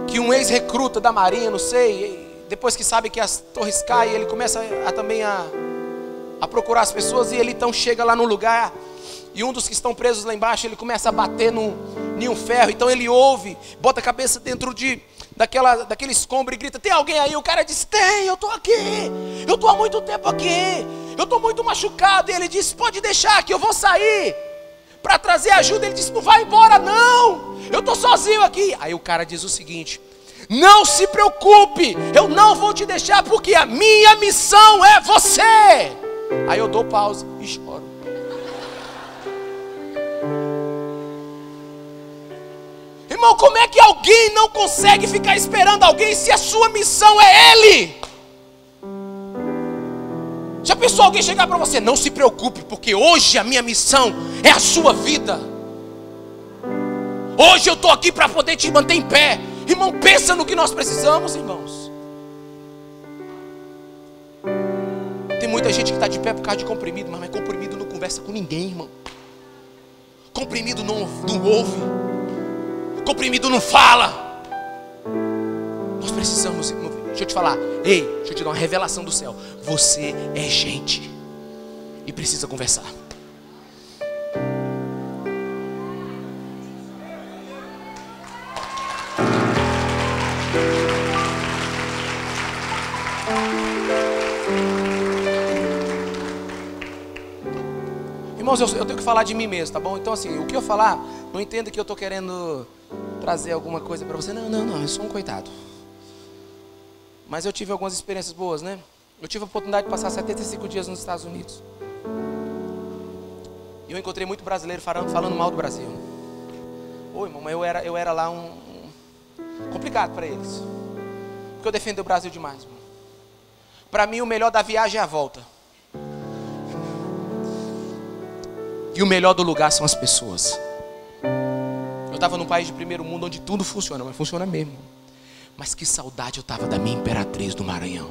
que um ex-recruta da marinha, não sei, depois que sabe que as torres caem, ele começa também a procurar as pessoas. E ele então chega lá no lugar, e um dos que estão presos lá embaixo, ele começa a bater em um ferro. Então ele ouve, bota a cabeça dentro daquele escombro e grita: tem alguém aí? O cara diz: tem, eu estou aqui, eu estou há muito tempo aqui, eu estou muito machucado. E ele diz: pode deixar que eu vou sair para trazer ajuda. Ele disse: não vai embora não, eu estou sozinho aqui. Aí o cara diz o seguinte: não se preocupe, eu não vou te deixar, porque a minha missão é você. Aí eu dou pausa e choro. Irmão, como é que alguém não consegue ficar esperando alguém se a sua missão é Ele? Já pensou alguém chegar para você: não se preocupe, porque hoje a minha missão é a sua vida. Hoje eu estou aqui para poder te manter em pé. Irmão, pensa no que nós precisamos, irmãos. Tem muita gente que está de pé por causa de comprimido, mas comprimido não conversa com ninguém, irmão. Comprimido não ouve. Comprimido não fala. Nós precisamos, irmão. Deixa eu te falar, ei, deixa eu te dar uma revelação do céu. Você é gente e precisa conversar. Irmãos, eu tenho que falar de mim mesmo, tá bom? Então assim, o que eu falar, não entenda que eu estou querendo trazer alguma coisa para você. Não, eu sou um coitado. Mas eu tive algumas experiências boas, né? Eu tive a oportunidade de passar 75 dias nos Estados Unidos. E eu encontrei muito brasileiro falando mal do Brasil. Ô, irmão, mas eu era lá complicado para eles. Porque eu defendo o Brasil demais, irmão. Para mim, o melhor da viagem é a volta. E o melhor do lugar são as pessoas. Eu estava num país de primeiro mundo onde tudo funciona, mas funciona mesmo. Mas que saudade eu estava da minha imperatriz do Maranhão.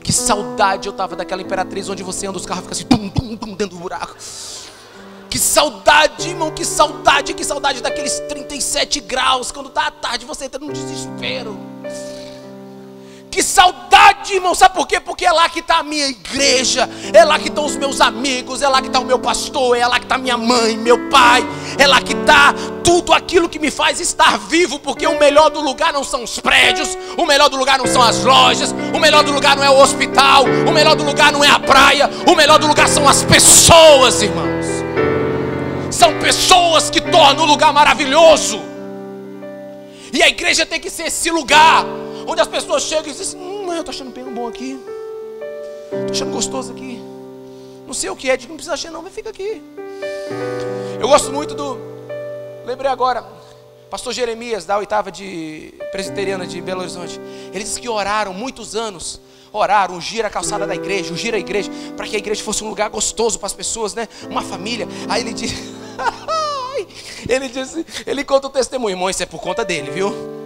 Que saudade eu estava daquela imperatriz onde você anda, os carros ficam assim, tum, tum, tum, dentro do buraco. Que saudade, irmão, que saudade daqueles 37 graus, quando está à tarde você entra num desespero. Que saudade, irmão, sabe por quê? Porque é lá que está a minha igreja, é lá que estão os meus amigos, é lá que está o meu pastor, é lá que está minha mãe, meu pai, é lá que está tudo aquilo que me faz estar vivo, porque o melhor do lugar não são os prédios, o melhor do lugar não são as lojas, o melhor do lugar não é o hospital, o melhor do lugar não é a praia, o melhor do lugar são as pessoas, irmãos. São pessoas que tornam o lugar maravilhoso. E a igreja tem que ser esse lugar onde as pessoas chegam e dizem assim, eu estou achando bem bom aqui, estou achando gostoso aqui, não sei o que é, não precisa achar não, mas fica aqui. Eu gosto muito lembrei agora, pastor Jeremias, da 8ª de presbiteriana de Belo Horizonte. Ele disse que oraram muitos anos, ungir a calçada da igreja, ungir a igreja, para que a igreja fosse um lugar gostoso para as pessoas, né? Uma família. Aí ele disse, ele conta o testemunho, irmão, isso é por conta dele, viu?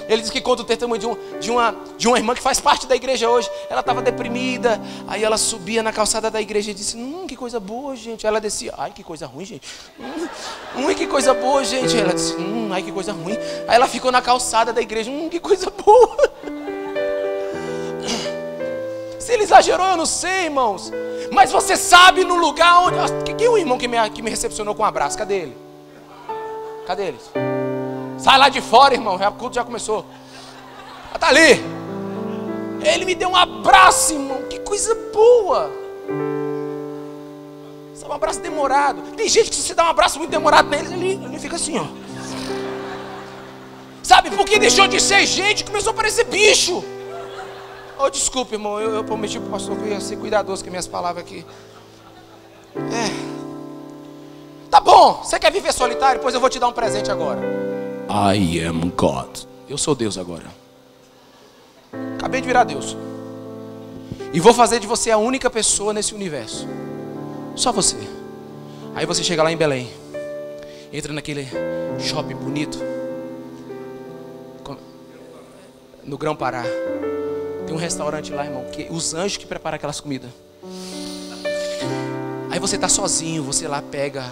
Ele diz que conta o testemunho de uma irmã que faz parte da igreja hoje. Ela estava deprimida, aí ela subia na calçada da igreja e disse, que coisa boa, gente. Ela descia, ai, que coisa ruim, gente. Que coisa boa, gente. Ela disse, ai, que coisa ruim. Aí ela ficou na calçada da igreja, que coisa boa. Se ele exagerou, eu não sei, irmãos. Mas você sabe no lugar onde... Quem é o irmão que me recepcionou com um abraço? Cadê ele? Cadê ele? Sai lá de fora, irmão, o culto já começou. Tá ali. Ele me deu um abraço, irmão. Que coisa boa. Sabe, um abraço demorado. Tem gente que se você dá um abraço muito demorado nele, ele fica assim, ó. Sabe, porque deixou de ser gente e começou a parecer bicho. Desculpa, irmão, eu prometi pro pastor que eu ia ser cuidadoso com as minhas palavras aqui. Tá bom, você quer viver solitário? Pois eu vou te dar um presente agora. I am God. Eu sou Deus agora. Acabei de virar Deus. E vou fazer de você a única pessoa nesse universo. Só você. Aí você chega lá em Belém, entra naquele shopping bonito, no Grão-Pará. Tem um restaurante lá, irmão, que os anjos que preparam aquelas comidas. Aí você tá sozinho, você lá pega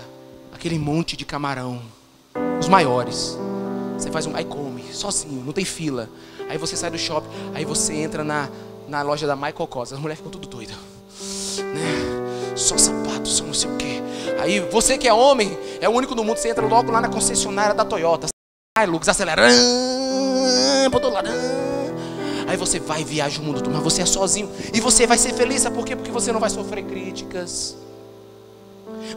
aquele monte de camarão, os maiores. Você faz aí come, sozinho, não tem fila. Aí você sai do shopping, aí você entra na loja da Michael Kors. As mulheres ficam tudo doidas, né? Só sapato, só não sei o quê. Aí você que é homem, é o único no mundo, você entra logo lá na concessionária da Toyota. Hilux, acelera, pro outro lado. Aí você vai e viaja o mundo todo, mas você é sozinho. E você vai ser feliz, sabe por quê? Porque você não vai sofrer críticas.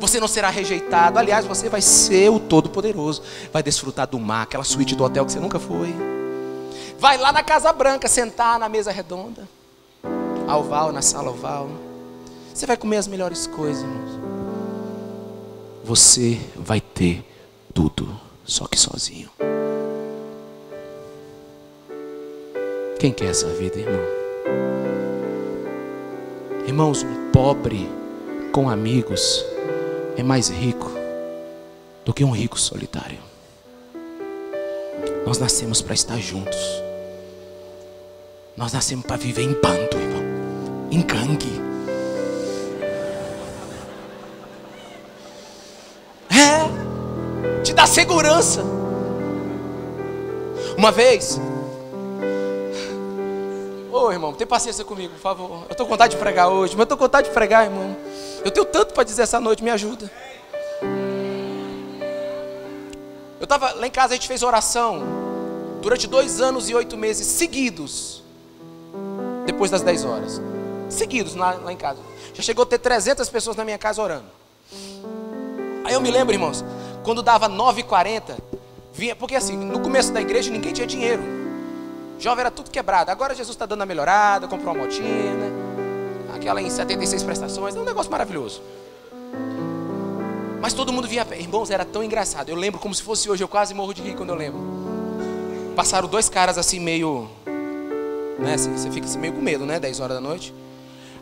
Você não será rejeitado. Aliás, você vai ser o Todo-Poderoso. Vai desfrutar do mar, aquela suíte do hotel que você nunca foi. Vai lá na Casa Branca, sentar na mesa redonda, a oval, na sala oval. Você vai comer as melhores coisas, irmãos. Você vai ter tudo, só que sozinho. Quem quer essa vida, irmão? Irmãos, um pobre com amigos é mais rico do que um rico solitário. Nós nascemos para estar juntos. Nós nascemos para viver em bando, irmão. Em gangue. Te dá segurança. Uma vez... irmão, tem paciência comigo, por favor. Eu estou com vontade de pregar hoje, mas eu estou com vontade de pregar, irmão. Eu tenho tanto para dizer essa noite, me ajuda. Eu estava lá em casa, a gente fez oração durante 2 anos e 8 meses seguidos, depois das 10 horas. Seguidos lá em casa. Já chegou a ter 300 pessoas na minha casa orando. Aí eu me lembro, irmãos, quando dava 9h40, vinha, porque assim, no começo da igreja ninguém tinha dinheiro. Jovem era tudo quebrado. Agora Jesus está dando a melhorada, comprou uma motinha, né? Aquela em 76 prestações, é um negócio maravilhoso. Mas todo mundo vinha, irmãos, era tão engraçado. Eu lembro como se fosse hoje, eu quase morro de rir quando eu lembro. Passaram 2 caras assim meio, né? Assim, você fica assim, meio com medo, né? 10 horas da noite.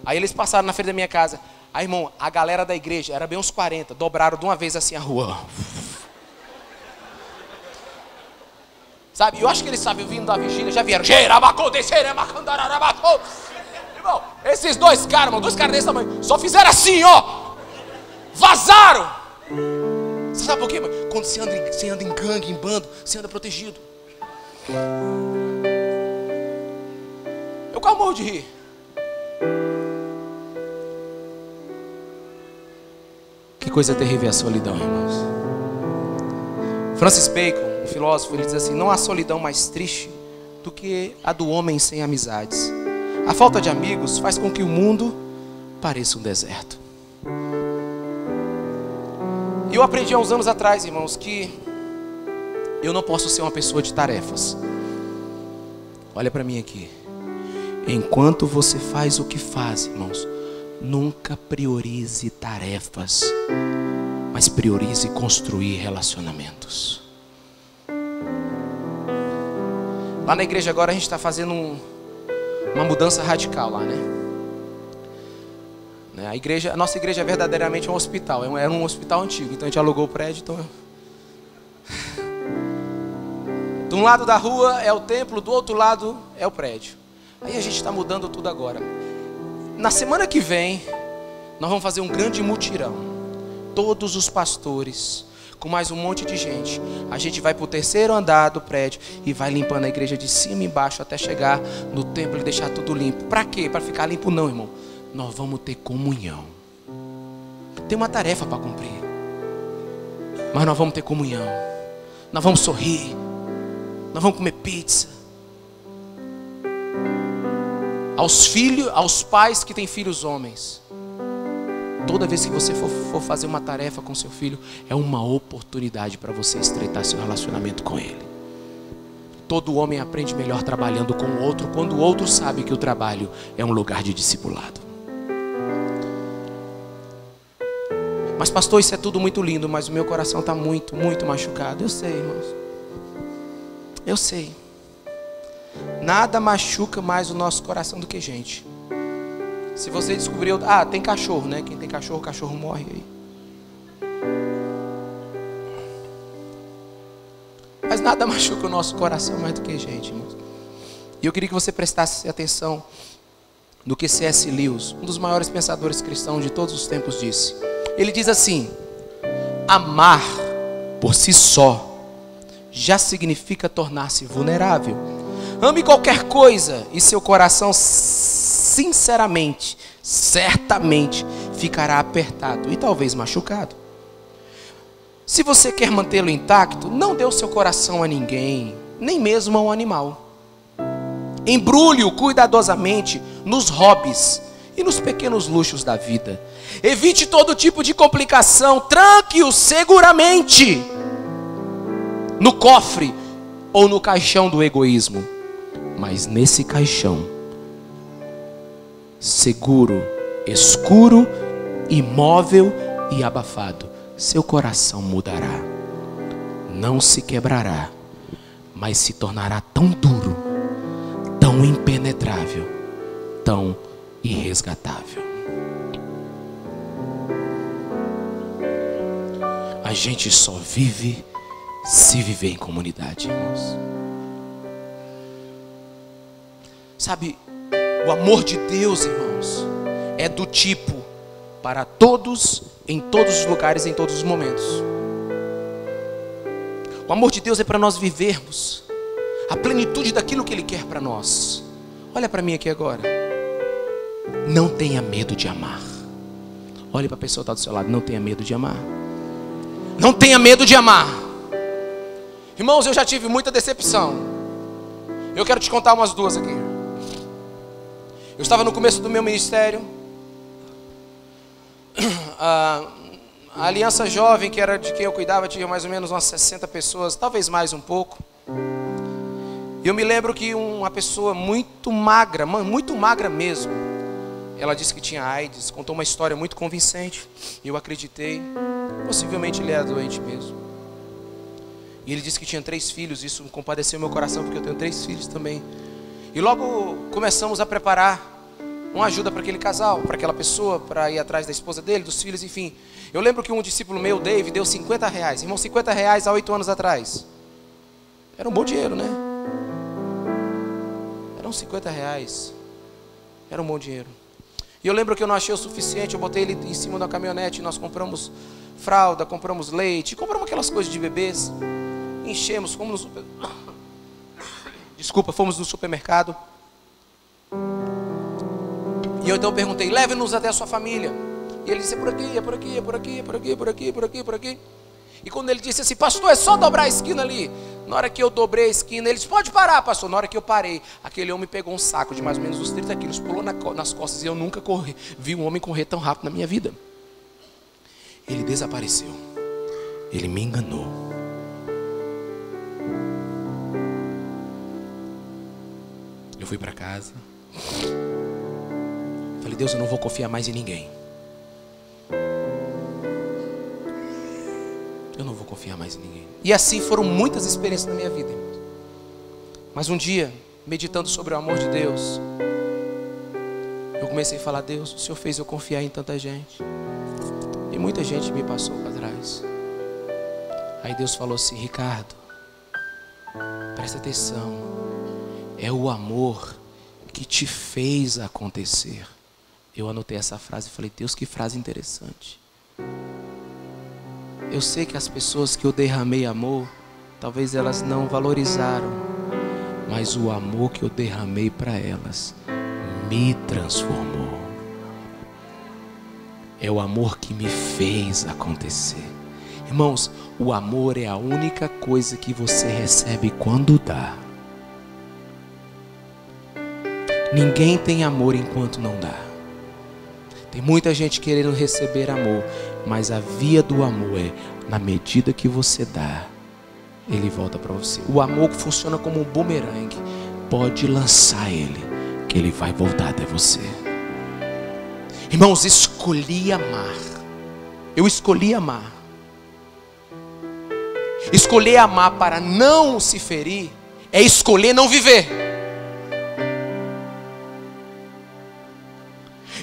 Aí eles passaram na frente da minha casa. Aí, irmão, a galera da igreja, era bem uns 40, dobraram de uma vez assim a rua. Sabe, eu acho que eles sabem vindo da vigília, já vieram. Irmão, esses 2 caras, irmão, 2 caras desse tamanho, só fizeram assim, ó. Vazaram. Você sabe por quê, irmão? Quando você anda em gangue, em bando, você anda protegido. Eu quase morro de rir. Que coisa terrível é a solidão, irmãos. Francis Bacon, um filósofo, ele diz assim: não há solidão mais triste do que a do homem sem amizades. A falta de amigos faz com que o mundo pareça um deserto. E eu aprendi há uns anos atrás, irmãos, que eu não posso ser uma pessoa de tarefas. Olha para mim aqui. Enquanto você faz o que faz, irmãos, nunca priorize tarefas, mas priorize construir relacionamentos. Lá na igreja agora a gente está fazendo uma mudança radical lá, né? A nossa igreja é verdadeiramente um hospital. Era um hospital antigo, então a gente alugou o prédio. Então... de um lado da rua é o templo, do outro lado é o prédio. Aí a gente está mudando tudo agora. Na semana que vem, nós vamos fazer um grande mutirão. Todos os pastores, com mais um monte de gente. A gente vai para o terceiro andar do prédio e vai limpando a igreja de cima e embaixo até chegar no templo e deixar tudo limpo. Para quê? Para ficar limpo não, irmão. Nós vamos ter comunhão. Tem uma tarefa para cumprir, mas nós vamos ter comunhão. Nós vamos sorrir. Nós vamos comer pizza. Aos pais que têm filhos homens, toda vez que você for fazer uma tarefa com seu filho, é uma oportunidade para você estreitar seu relacionamento com ele. Todo homem aprende melhor trabalhando com o outro, quando o outro sabe que o trabalho é um lugar de discipulado. Mas pastor, isso é tudo muito lindo, mas o meu coração está muito, muito machucado. Eu sei, irmãos. Eu sei. Nada machuca mais o nosso coração do que gente. Se você descobriu... tem cachorro, né? Quem tem cachorro, o cachorro morre aí. Mas nada machuca o nosso coração mais do que gente, irmãos. E eu queria que você prestasse atenção no que C.S. Lewis, um dos maiores pensadores cristãos de todos os tempos, disse. Ele diz assim: amar por si só já significa tornar-se vulnerável. Ame qualquer coisa e seu coração sinceramente, certamente ficará apertado e talvez machucado. Se você quer mantê-lo intacto, não dê o seu coração a ninguém, nem mesmo a um animal. Embrulhe-o cuidadosamente nos hobbies e nos pequenos luxos da vida. Evite todo tipo de complicação, tranque-o seguramente no cofre ou no caixão do egoísmo. Mas nesse caixão, seguro, escuro, imóvel e abafado, seu coração mudará. Não se quebrará, mas se tornará tão duro, tão impenetrável, tão irresgatável. A gente só vive se viver em comunidade, irmãos. Sabe, o amor de Deus, irmãos, é do tipo para todos, em todos os lugares, em todos os momentos. O amor de Deus é para nós vivermos a plenitude daquilo que Ele quer para nós. Olha para mim aqui agora. Não tenha medo de amar. Olhe para a pessoa que está do seu lado. Não tenha medo de amar. Não tenha medo de amar. Irmãos, eu já tive muita decepção. Eu quero te contar umas duas aqui. Eu estava no começo do meu ministério. A Aliança Jovem, que era de quem eu cuidava, tinha mais ou menos umas 60 pessoas, talvez mais um pouco. E eu me lembro que uma pessoa muito magra mesmo, ela disse que tinha AIDS, contou uma história muito convincente. Eu acreditei. Possivelmente ele era doente mesmo. E ele disse que tinha 3 filhos. Isso compadeceu meu coração, porque eu tenho 3 filhos também. E logo começamos a preparar uma ajuda para aquele casal, para aquela pessoa, para ir atrás da esposa dele, dos filhos, enfim. Eu lembro que um discípulo meu, Dave, deu R$50. Irmão, R$50 há 8 anos atrás. Era um bom dinheiro, né? Eram R$50. Era um bom dinheiro. E eu lembro que eu não achei o suficiente. Eu botei ele em cima da caminhonete. Nós compramos fralda, compramos leite, compramos aquelas coisas de bebês. Enchemos, fomos no supermercado. E eu então perguntei: leve-nos até a sua família. E ele disse: é por aqui, é por aqui, é por aqui, é por aqui, é por aqui, é por aqui, é por aqui. E quando ele disse assim: pastor, é só dobrar a esquina ali. Na hora que eu dobrei a esquina, ele disse: pode parar, pastor. Na hora que eu parei, aquele homem pegou um saco de mais ou menos uns 30 quilos, pulou nas costas. E eu nunca vi um homem correr tão rápido na minha vida. Ele desapareceu. Ele me enganou. Eu fui para casa. Falei: Deus, eu não vou confiar mais em ninguém. Eu não vou confiar mais em ninguém. E assim foram muitas experiências na minha vida, irmãos. Mas um dia, meditando sobre o amor de Deus, eu comecei a falar: Deus, o Senhor fez eu confiar em tanta gente. E muita gente me passou para trás. Aí Deus falou assim: Ricardo, presta atenção. É o amor que te fez acontecer. Eu anotei essa frase e falei: Deus, que frase interessante. Eu sei que as pessoas que eu derramei amor, talvez elas não valorizaram, mas o amor que eu derramei para elas me transformou. É o amor que me fez acontecer. Irmãos, o amor é a única coisa que você recebe quando dá. Ninguém tem amor enquanto não dá. Tem muita gente querendo receber amor, mas a via do amor é: na medida que você dá, ele volta para você. O amor funciona como um bumerangue. Pode lançar ele, que ele vai voltar até você. Irmãos, escolhi amar. Eu escolhi amar. Escolher amar para não se ferir é escolher não viver.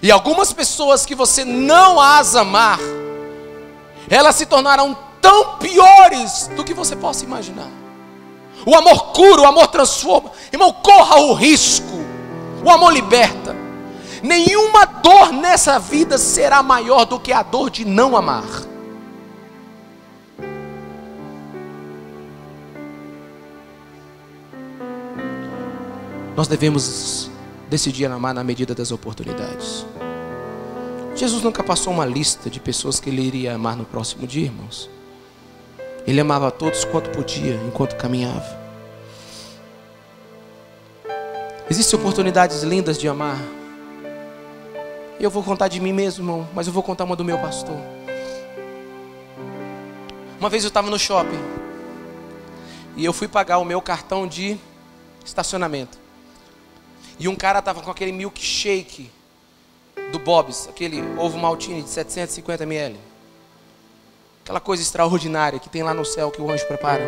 E algumas pessoas que você não as amar, elas se tornarão tão piores do que você possa imaginar. O amor cura, o amor transforma. Irmão, corra o risco. O amor liberta. Nenhuma dor nessa vida será maior do que a dor de não amar. Nós devemos decidir amar na medida das oportunidades. Jesus nunca passou uma lista de pessoas que ele iria amar no próximo dia, irmãos. Ele amava a todos quanto podia, enquanto caminhava. Existem oportunidades lindas de amar. Eu vou contar de mim mesmo, irmão, mas eu vou contar uma do meu pastor. Uma vez eu estava no shopping e eu fui pagar o meu cartão de estacionamento. E um cara estava com aquele milkshake do Bob's, aquele ovo maltine de 750 ml. Aquela coisa extraordinária que tem lá no céu que o anjo prepara.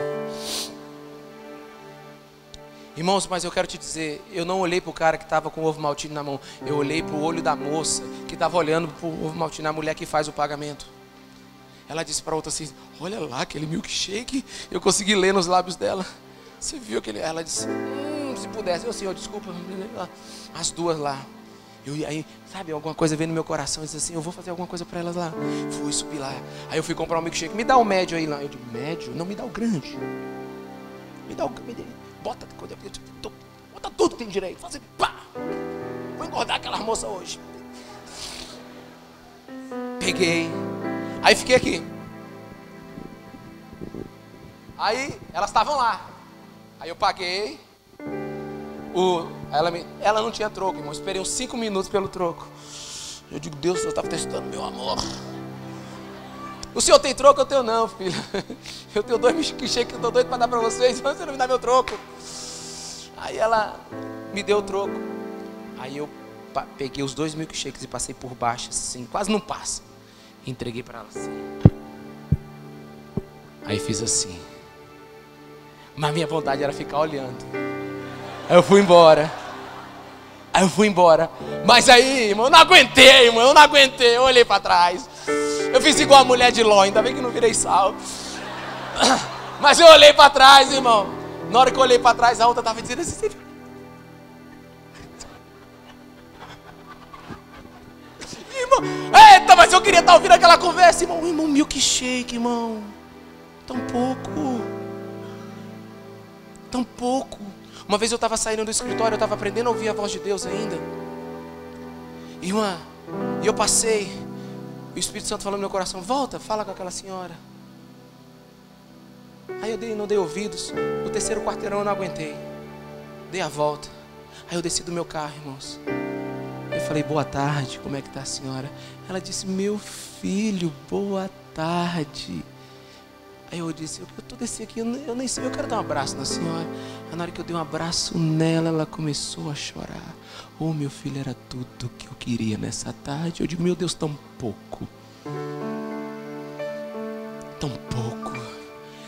Irmãos, mas eu quero te dizer, eu não olhei para o cara que estava com o ovo maltine na mão. Eu olhei para o olho da moça que estava olhando para o ovo maltine, a mulher que faz o pagamento. Ela disse para outra assim: olha lá aquele milkshake. Eu consegui ler nos lábios dela. Você viu aquele? Ela disse: se pudesse. Eu, senhor, desculpa. As duas lá. Aí, sabe, alguma coisa veio no meu coração e disse assim: eu vou fazer alguma coisa para elas lá. Fui subir lá. Aí eu fui comprar um milkshake. Me dá o médio aí lá. Eu digo: médio? Não, me dá o grande. Me dá o... Bota tudo que tem direito. Fazer pá. Vou engordar aquela moça hoje. Peguei. Aí fiquei aqui. Aí elas estavam lá. Aí eu paguei. Ela não tinha troco, irmão. Esperei uns 5 minutos pelo troco. Eu digo: Deus, o senhor estava testando meu amor. O senhor tem troco? Eu tenho não, filho. Eu tenho 2 milkshakes que eu estou doido para dar para vocês. Mas você não me dá meu troco. Aí ela me deu o troco. Aí eu peguei os 2 milkshakes e passei por baixo assim, quase não passa. Entreguei para ela assim. Aí fiz assim. Mas minha vontade era ficar olhando. Aí eu fui embora. Mas aí, irmão, eu não aguentei, irmão. Eu olhei para trás. Eu fiz igual a mulher de Ló. Ainda bem que não virei sal. Mas eu olhei para trás, irmão. Na hora que eu olhei para trás, a outra estava dizendo assim: irmão, eita, mas eu queria estar ouvindo aquela conversa, irmão. Irmão, milkshake, irmão. Tão pouco. Uma vez eu estava saindo do escritório, eu estava aprendendo a ouvir a voz de Deus ainda. Irmã, e eu passei, o Espírito Santo falou no meu coração: volta, fala com aquela senhora. Aí eu não dei ouvidos. No terceiro quarteirão eu não aguentei, dei a volta. Aí eu desci do meu carro, irmãos. Eu falei: boa tarde, como é que está a senhora? Ela disse: meu filho, boa tarde. Aí eu disse: eu estou descendo aqui, eu nem sei, eu quero dar um abraço na senhora. Aí na hora que eu dei um abraço nela, ela começou a chorar. Oh, meu filho, era tudo que eu queria nessa tarde. Eu digo: meu Deus, tão pouco. Tão pouco.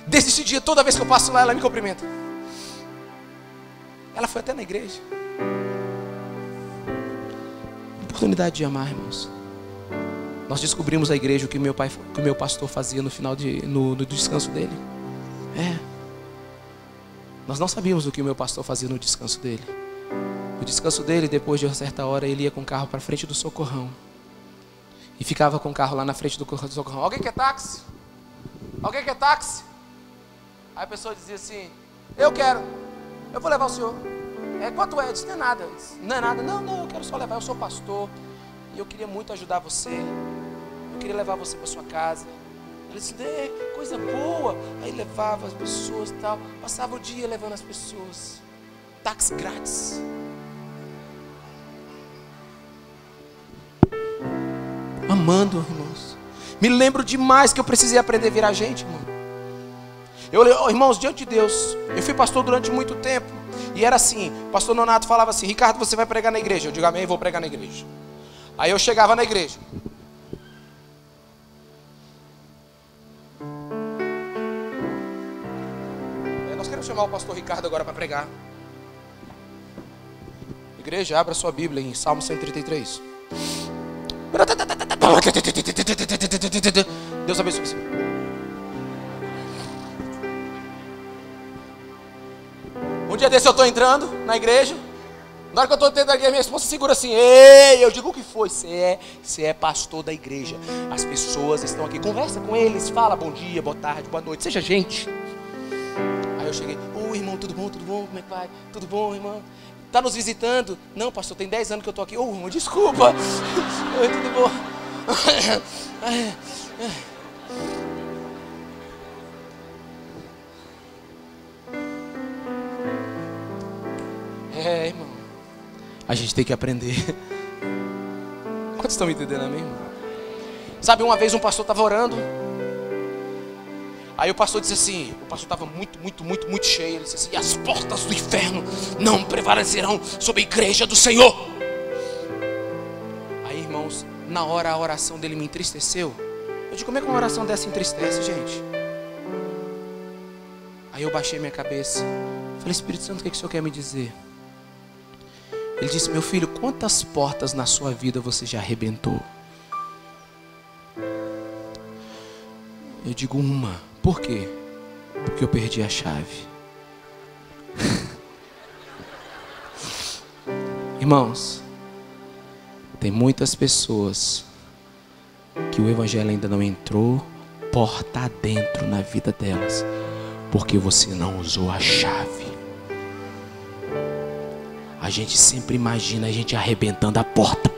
Desde esse dia, toda vez que eu passo lá, ela me cumprimenta. Ela foi até na igreja. Oportunidade de amar, irmãos. Nós descobrimos a igreja, o que o meu pastor fazia no descanso dele. Nós não sabíamos o que o meu pastor fazia no descanso dele. No descanso dele, depois de uma certa hora, ele ia com o carro para frente do Socorrão. E ficava com o carro lá na frente do Socorrão. Alguém quer táxi? Alguém quer táxi? Aí a pessoa dizia assim: eu quero, eu vou levar o senhor. Quanto é? Eu disse: não é nada. Disse: não é nada? Não, eu quero só levar, eu sou pastor. E eu queria muito ajudar você. Eu queria levar você para sua casa. Ela disse: coisa boa. Aí levava as pessoas e tal. Passava o dia levando as pessoas. Táxi grátis. Amando, irmãos. Me lembro demais que eu precisei aprender a virar gente, irmão. Irmãos, diante de Deus, eu fui pastor durante muito tempo. E era assim, o pastor Nonato falava assim: Ricardo, você vai pregar na igreja. Eu digo: amém, vou pregar na igreja. Aí eu chegava na igreja. Nós queremos chamar o pastor Ricardo agora para pregar. Igreja, abra sua Bíblia em Salmo 133. Deus abençoe você. Um dia desse eu estou entrando na igreja. Na hora que eu estou dentro da igreja, minha esposa segura assim: ei, eu digo: o que foi? Você é pastor da igreja. As pessoas estão aqui, conversa com eles, fala bom dia, boa tarde, boa noite, seja gente. Aí eu cheguei: oi, irmão, tudo bom, como é que vai? Tudo bom, irmão? Está nos visitando? Não, pastor, tem 10 anos que eu estou aqui. Ô, irmão, desculpa. Oi, tudo bom? Irmão, a gente tem que aprender. Quantos estão me entendendo, amém, irmão? Sabe, uma vez um pastor estava orando. Aí o pastor disse assim, o pastor estava muito cheio. Ele disse assim: e as portas do inferno não prevalecerão sobre a igreja do Senhor. Aí, irmãos, na hora a oração dele me entristeceu. Eu digo: como é que uma oração dessa entristece, gente? Aí eu baixei minha cabeça. Falei: Espírito Santo, o que o Senhor quer me dizer? Ele disse: meu filho, quantas portas na sua vida você já arrebentou? Eu digo: uma. Por quê? Porque eu perdi a chave. Irmãos, tem muitas pessoas que o evangelho ainda não entrou porta adentro na vida delas, porque você não usou a chave. A gente sempre imagina a gente arrebentando a porta.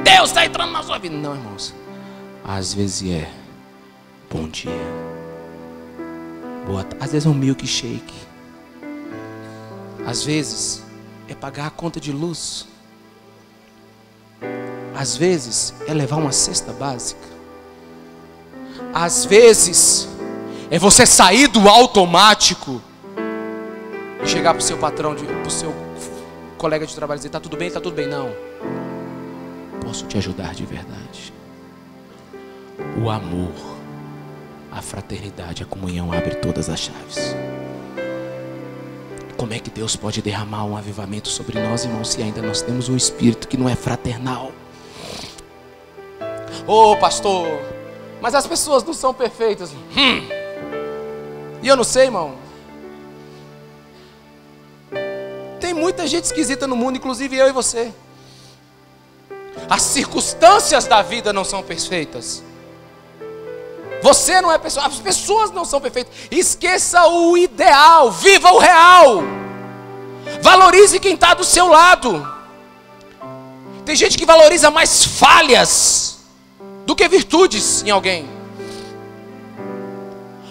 Deus está entrando na sua vida. Não, irmãos. Às vezes bom dia, boa tarde. Às vezes é um milkshake. Às vezes é pagar a conta de luz. Às vezes é levar uma cesta básica. Às vezes é você sair do automático e chegar para o seu patrão, para o seu colega de trabalho e dizer: está tudo bem? Está tudo bem. Não, posso te ajudar de verdade. O amor, a fraternidade, a comunhão abre todas as chaves. Como é que Deus pode derramar um avivamento sobre nós, irmãos, se ainda nós temos um espírito que não é fraternal? Ô, pastor, mas as pessoas não são perfeitas. E eu não sei, irmão. Tem muita gente esquisita no mundo, inclusive eu e você. As circunstâncias da vida não são perfeitas. Você não é pessoa, as pessoas não são perfeitas. Esqueça o ideal, viva o real. Valorize quem está do seu lado. Tem gente que valoriza mais falhas do que virtudes em alguém.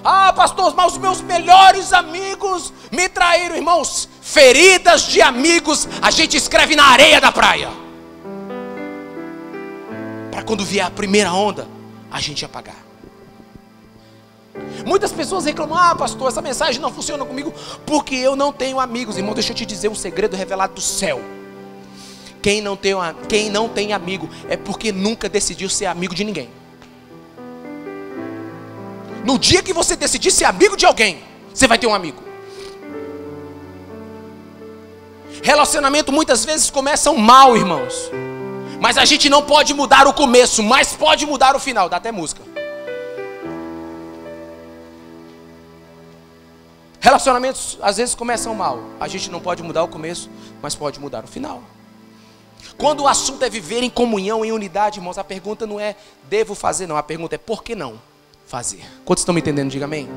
Ah, pastor, mas os meus melhores amigos me traíram. Irmãos, feridas de amigos a gente escreve na areia da praia, para quando vier a primeira onda, a gente apagar. Muitas pessoas reclamam: ah, pastor, essa mensagem não funciona comigo porque eu não tenho amigos. Irmão, deixa eu te dizer um segredo revelado do céu. Quem não tem amigo é porque nunca decidiu ser amigo de ninguém. No dia que você decidir ser amigo de alguém, você vai ter um amigo. Relacionamento muitas vezes começam mal, irmãos, mas a gente não pode mudar o começo, mas pode mudar o final. Dá até música. Relacionamentos às vezes começam mal. A gente não pode mudar o começo, mas pode mudar o final. Quando o assunto é viver em comunhão, em unidade, irmãos, a pergunta não é devo fazer, não. A pergunta é por que não fazer. Quantos estão me entendendo? Diga amém.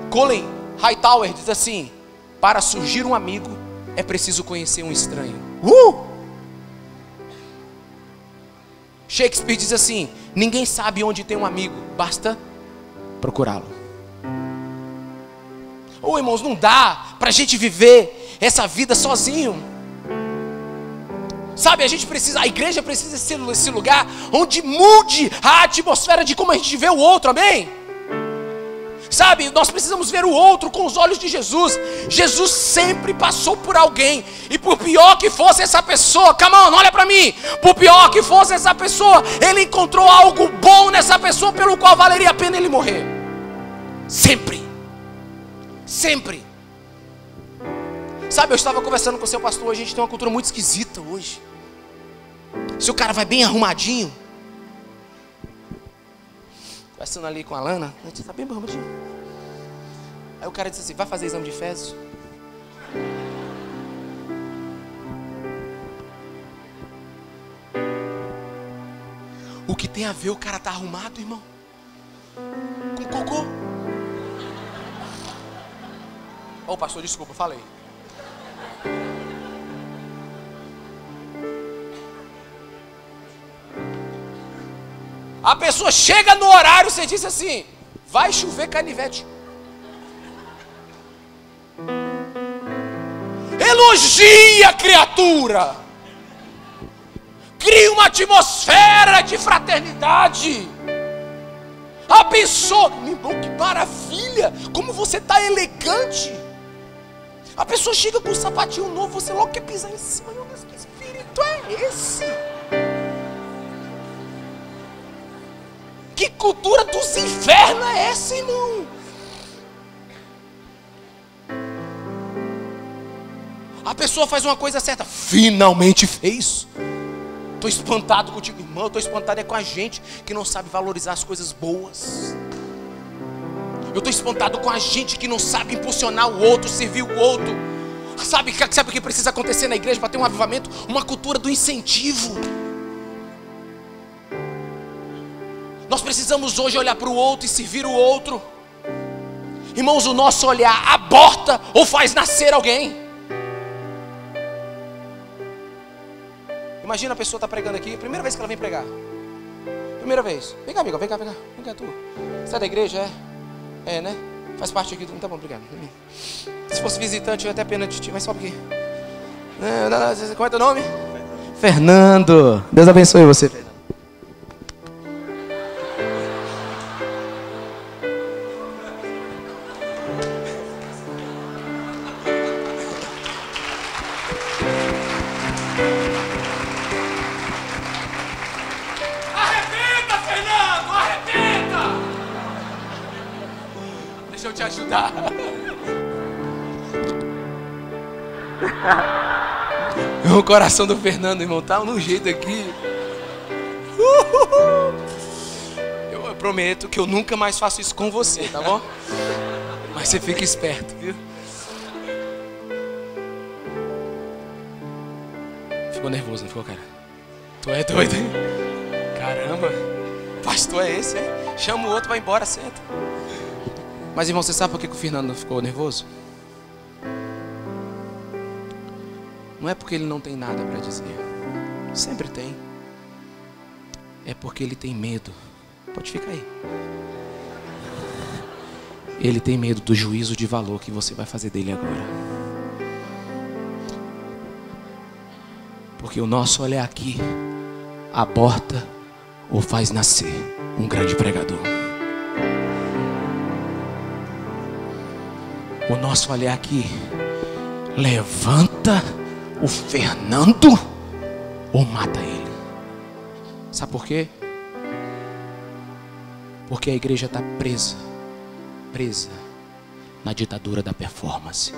Colin Hightower diz assim: para surgir um amigo é preciso conhecer um estranho. Shakespeare diz assim: ninguém sabe onde tem um amigo, basta procurá-lo. Irmãos, não dá para a gente viver essa vida sozinho. Sabe, a igreja precisa ser esse lugar onde mude a atmosfera de como a gente vê o outro, amém? Sabe, nós precisamos ver o outro com os olhos de Jesus. Jesus sempre passou por alguém, e por pior que fosse essa pessoa, come on, olha para mim, por pior que fosse essa pessoa, ele encontrou algo bom nessa pessoa pelo qual valeria a pena ele morrer. Sempre. Sempre. Sabe, eu estava conversando com o seu pastor, a gente tem uma cultura muito esquisita hoje. Se o cara vai bem arrumadinho, conversando ali com a Lana, a gente está bem arrumadinho. Aí o cara disse assim: vai fazer exame de fezes? O que tem a ver o cara tá arrumado, irmão, com cocô? Ô pastor, desculpa, falei. A pessoa chega no horário, você diz assim: vai chover canivete. Elogia a criatura. Cria uma atmosfera de fraternidade. A pessoa, meu irmão, que maravilha, como você está elegante. A pessoa chega com um sapatinho novo, você logo quer pisar em cima. Meu Deus, que espírito é esse? Que cultura dos infernos é essa, irmão? A pessoa faz uma coisa certa, finalmente fez. Estou espantado contigo, irmão. Estou espantado com a gente que não sabe valorizar as coisas boas. Eu estou espantado com a gente que não sabe impulsionar o outro, servir o outro. Sabe o que precisa acontecer na igreja para ter um avivamento? Uma cultura do incentivo. Nós precisamos hoje olhar para o outro e servir o outro. Irmãos, o nosso olhar aborta ou faz nascer alguém. Imagina a pessoa está pregando aqui, primeira vez que ela vem pregar. Primeira vez. Vem cá, amiga, vem cá tu. Você é da igreja, é? É, né? Faz parte aqui do... Tá bom, obrigado. Se fosse visitante, eu ia até pena de ti, mas sobe aqui. Qual é teu nome? Fernando. Deus abençoe você, Fernando. Deixa eu te ajudar. O coração do Fernando, irmão, tá no jeito aqui. Eu prometo que eu nunca mais faço isso com você, tá bom? Mas você fica esperto, viu? Ficou nervoso, não ficou, cara? Tu é doido, hein? Caramba, pastor é esse, hein? Chama o outro, vai embora, senta. Mas, irmão, você sabe por que o Fernando ficou nervoso? Não é porque ele não tem nada para dizer. Sempre tem. É porque ele tem medo. Pode ficar aí. Ele tem medo do juízo de valor que você vai fazer dele agora. Porque o nosso olhar aqui aborta ou faz nascer um grande pregador. O nosso olhar aqui levanta o Fernando ou mata ele. Sabe por quê? Porque a igreja está presa na ditadura da performance.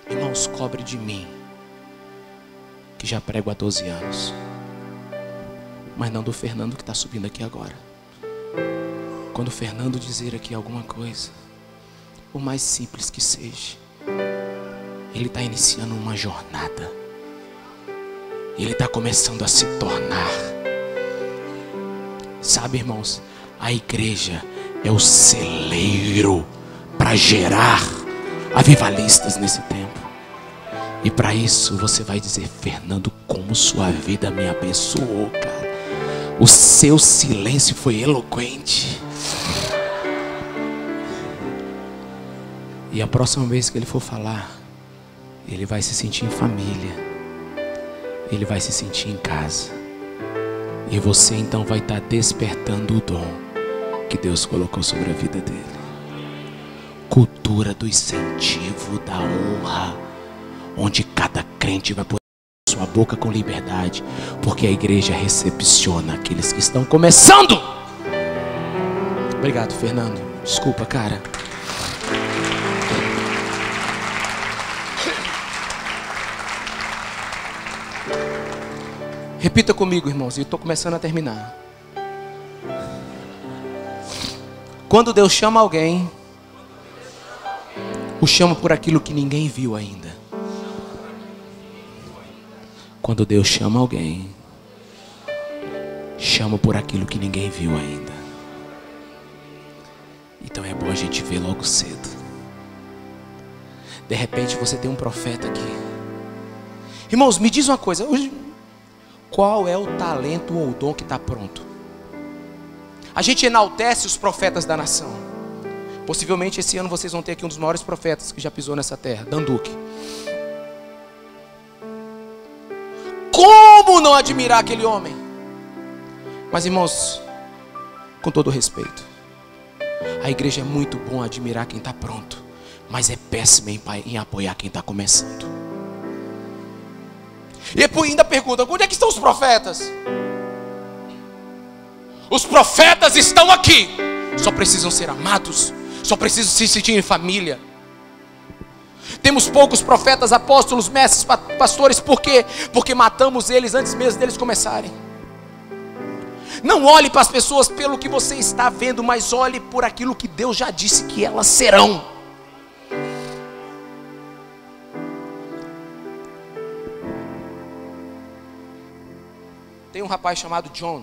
Irmãos, cobre de mim, que já prego há 12 anos, mas não do Fernando que está subindo aqui agora. Quando o Fernando dizer aqui alguma coisa, por mais simples que seja, ele está iniciando uma jornada. Ele está começando a se tornar. Sabe, irmãos, a igreja é o celeiro para gerar avivalistas nesse tempo. E para isso você vai dizer: Fernando, como sua vida me abençoou, cara. O seu silêncio foi eloquente. E a próxima vez que ele for falar, ele vai se sentir em família. Ele vai se sentir em casa. E você então vai estar despertando o dom que Deus colocou sobre a vida dele. Cultura do incentivo, da honra, onde cada crente vai poder abrir sua boca com liberdade, porque a igreja recepciona aqueles que estão começando. Obrigado, Fernando. Desculpa, cara. Repita comigo, irmãos, e eu estou começando a terminar. Quando Deus chama alguém, o chama por aquilo que ninguém viu ainda. Quando Deus chama alguém, chama por aquilo que ninguém viu ainda. Então é bom a gente ver logo cedo. De repente você tem um profeta aqui. Irmãos, me diz uma coisa. Qual é o talento ou o dom que está pronto? A gente enaltece os profetas da nação. Possivelmente esse ano vocês vão ter aqui um dos maiores profetas que já pisou nessa terra, Dan Duque. Como não admirar aquele homem? Mas, irmãos, com todo respeito, a igreja é muito bom admirar quem está pronto, mas é péssima em apoiar quem está começando. E ainda pergunta: onde é que estão os profetas? Os profetas estão aqui, só precisam ser amados, só precisam se sentir em família. Temos poucos profetas, apóstolos, mestres, pastores. Por quê? Porque matamos eles antes mesmo deles começarem. Não olhe para as pessoas pelo que você está vendo, mas olhe por aquilo que Deus já disse que elas serão. Tem um rapaz chamado John.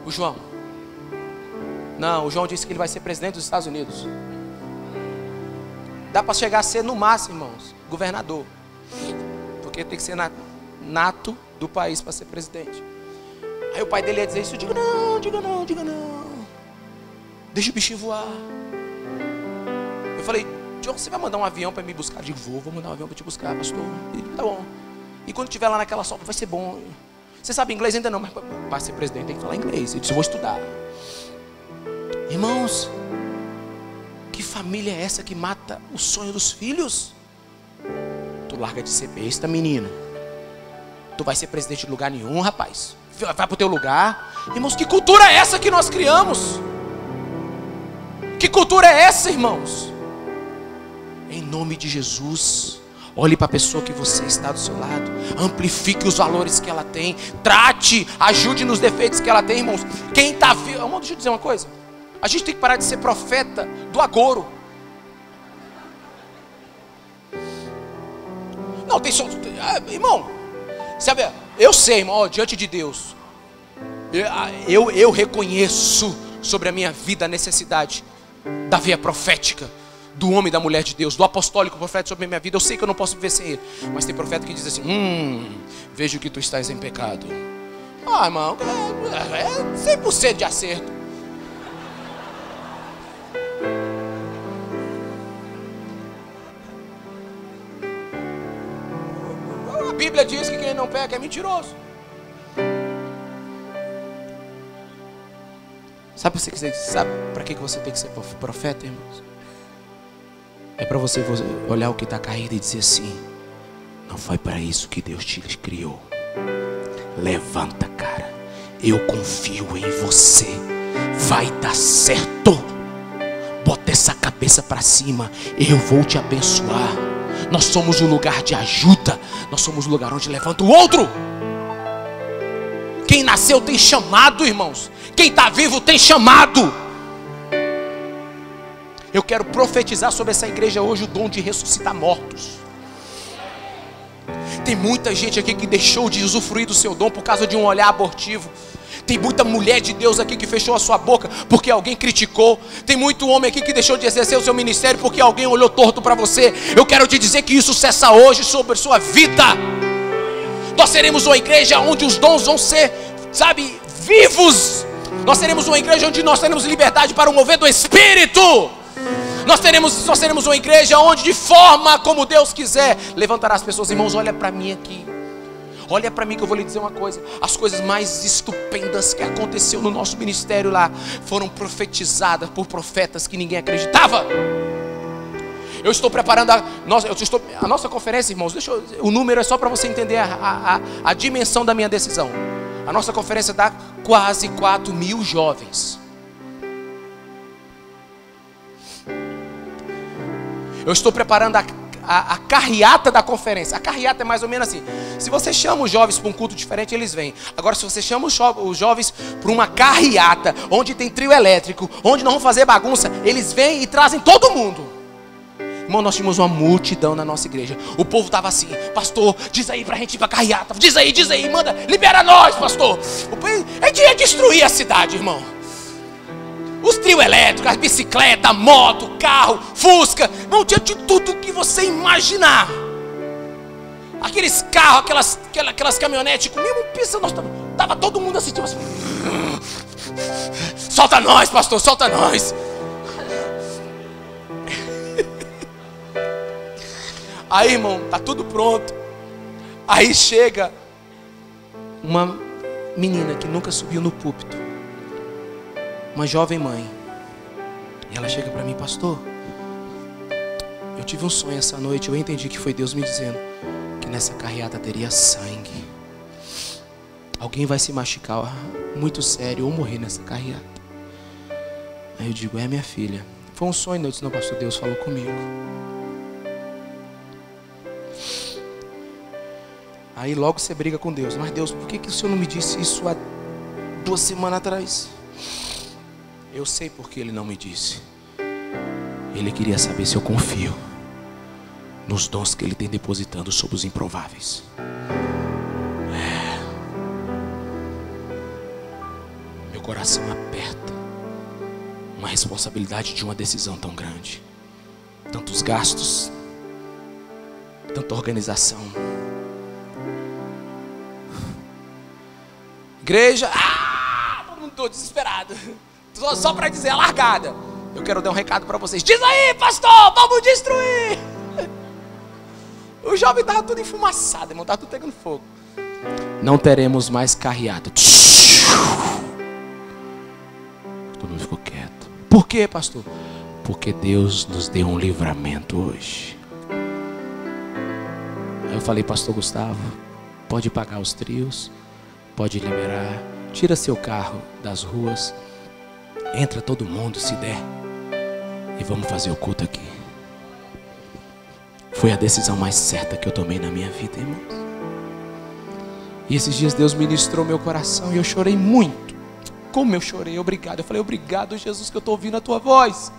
O João. Não, o João disse que ele vai ser presidente dos Estados Unidos. Dá para chegar a ser no máximo, irmãos, governador. Porque tem que ser nato do país para ser presidente. Aí o pai dele ia dizer isso: diga não, diga não, diga não. Deixa o bichinho voar. Eu falei: John, você vai mandar um avião para me buscar? Eu digo: vou mandar um avião para te buscar, pastor. Ele: tá bom. E quando estiver lá naquela sopa, vai ser bom. Você sabe inglês? Ainda não, mas para ser presidente tem que falar inglês. Eu disse: eu vou estudar. Irmãos, que família é essa que mata o sonho dos filhos? Tu larga de ser besta, menino. Tu vai ser presidente de lugar nenhum, rapaz. Vai pro teu lugar. Irmãos, que cultura é essa que nós criamos? Que cultura é essa, irmãos? Em nome de Jesus, olhe para a pessoa que você está do seu lado, amplifique os valores que ela tem, trate, ajude nos defeitos que ela tem, irmãos. Quem está vivo, irmão, deixa eu dizer uma coisa. A gente tem que parar de ser profeta do agouro. Não, tem só, irmão, sabe, eu sei, irmão, diante de Deus, eu reconheço sobre a minha vida a necessidade da veia profética, do homem e da mulher de Deus, do apostólico profeta sobre a minha vida. Eu sei que eu não posso viver sem ele. Mas tem profeta que diz assim: vejo que tu estás em pecado. Ah, irmão, é 100% de acerto. A Bíblia diz que quem não peca é mentiroso. Sabe para que você tem que ser profeta, irmãos? É para você olhar o que está caído e dizer assim: não foi para isso que Deus te criou. Levanta, cara. Eu confio em você. Vai dar certo. Bota essa cabeça para cima. Eu vou te abençoar. Nós somos um lugar de ajuda. Nós somos um lugar onde levanta o outro. Quem nasceu tem chamado, irmãos. Quem está vivo tem chamado. Eu quero profetizar sobre essa igreja hoje o dom de ressuscitar mortos. Tem muita gente aqui que deixou de usufruir do seu dom por causa de um olhar abortivo. Tem muita mulher de Deus aqui que fechou a sua boca porque alguém criticou. Tem muito homem aqui que deixou de exercer o seu ministério porque alguém olhou torto para você. Eu quero te dizer que isso cessa hoje sobre a sua vida. Nós seremos uma igreja onde os dons vão ser, vivos. Nós seremos uma igreja onde nós teremos liberdade para o mover do Espírito. Nós seremos uma igreja onde, de forma como Deus quiser, levantará as pessoas. Irmãos, olha para mim aqui. Olha para mim que eu vou lhe dizer uma coisa. As coisas mais estupendas que aconteceu no nosso ministério lá foram profetizadas por profetas que ninguém acreditava. Eu estou preparando a nossa conferência, irmãos. O número é só para você entender a dimensão da minha decisão. A nossa conferência dá quase 4.000 jovens. Eu estou preparando a carreata da conferência. A carreata é mais ou menos assim: se você chama os jovens para um culto diferente, eles vêm. Agora, se você chama os jovens para uma carreata, onde tem trio elétrico, onde não vão fazer bagunça, eles vêm e trazem todo mundo. Irmão, nós tínhamos uma multidão na nossa igreja. O povo estava assim: pastor, diz aí pra gente ir pra carreata. Diz aí, manda, libera nós, pastor. A gente ia destruir a cidade, irmão. Os trio elétricos, as bicicletas, moto, carro, Fusca. Não tinha de tudo que você imaginar. Aqueles carros, aquelas caminhonetes com mesmo pista. Tava todo mundo assim, tipo assim. Solta nós, pastor, solta nós. Aí, irmão, tá tudo pronto. Aí chega uma menina que nunca subiu no púlpito, uma jovem mãe, e ela chega para mim: pastor, eu tive um sonho essa noite. Eu entendi que foi Deus me dizendo que nessa carreata teria sangue. Alguém vai se machucar muito sério ou morrer nessa carreata. Aí eu digo: é minha filha. Foi um sonho. Eu disse: não, pastor, Deus falou comigo. Aí logo você briga com Deus: mas Deus, por que o Senhor não me disse isso há 2 semanas atrás? Eu sei porque Ele não me disse. Ele queria saber se eu confio nos dons que Ele tem depositando sobre os improváveis. Meu coração aperta. Uma responsabilidade de uma decisão tão grande. Tantos gastos, tanta organização. Igreja, todo mundo todo desesperado. Só para dizer a largada. Eu quero dar um recado para vocês. Diz aí, pastor, vamos destruir. O jovem estava tudo enfumaçado, irmão, estava tudo pegando fogo. Não teremos mais carreata. Todo mundo ficou quieto. Por quê, pastor? Porque Deus nos deu um livramento hoje. Aí eu falei: pastor Gustavo, pode pagar os trios, pode liberar, tira seu carro das ruas, entra todo mundo se der, e vamos fazer o culto aqui. Foi a decisão mais certa que eu tomei na minha vida, irmãos. E esses dias Deus ministrou meu coração e eu chorei muito. Como eu chorei, obrigado. Eu falei: obrigado, Jesus, que eu estou ouvindo a tua voz.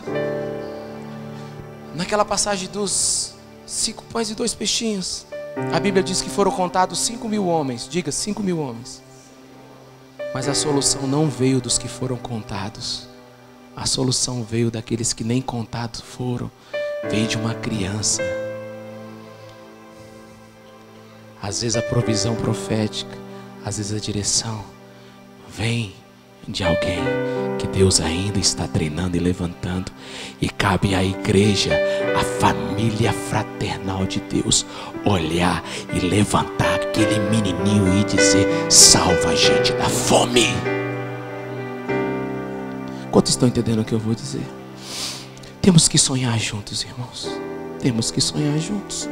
Naquela passagem dos 5 pães e 2 peixinhos, a Bíblia diz que foram contados 5.000 homens. Diga, 5.000 homens. Mas a solução não veio dos que foram contados. A solução veio daqueles que nem contados foram vem de uma criança. Às vezes a provisão profética, às vezes a direção vem de alguém que Deus ainda está treinando e levantando. E cabe à igreja, à família fraternal de Deus, olhar e levantar aquele menininho e dizer: salva a gente da fome. Quantos estão entendendo o que eu vou dizer? Temos que sonhar juntos, irmãos. Temos que sonhar juntos.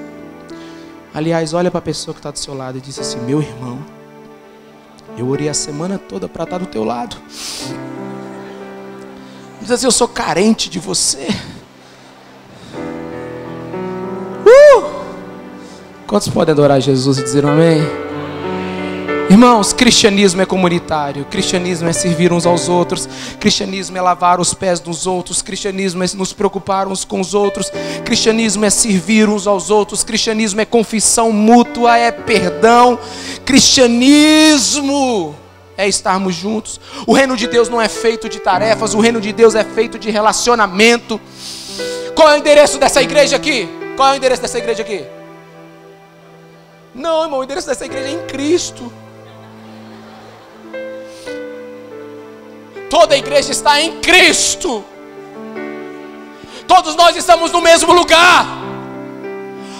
Aliás, olha para a pessoa que está do seu lado e diz assim: meu irmão, eu orei a semana toda para estar do teu lado. Diz assim: eu sou carente de você. Quantos podem adorar Jesus e dizer amém? Irmãos, cristianismo é comunitário. Cristianismo é servir uns aos outros. Cristianismo é lavar os pés dos outros. Cristianismo é nos preocupar uns com os outros. Cristianismo é servir uns aos outros. Cristianismo é confissão mútua, é perdão. Cristianismo é estarmos juntos. O reino de Deus não é feito de tarefas. O reino de Deus é feito de relacionamento. Qual é o endereço dessa igreja aqui? Qual é o endereço dessa igreja aqui? Não, irmão, o endereço dessa igreja é em Cristo. Toda a igreja está em Cristo. Todos nós estamos no mesmo lugar.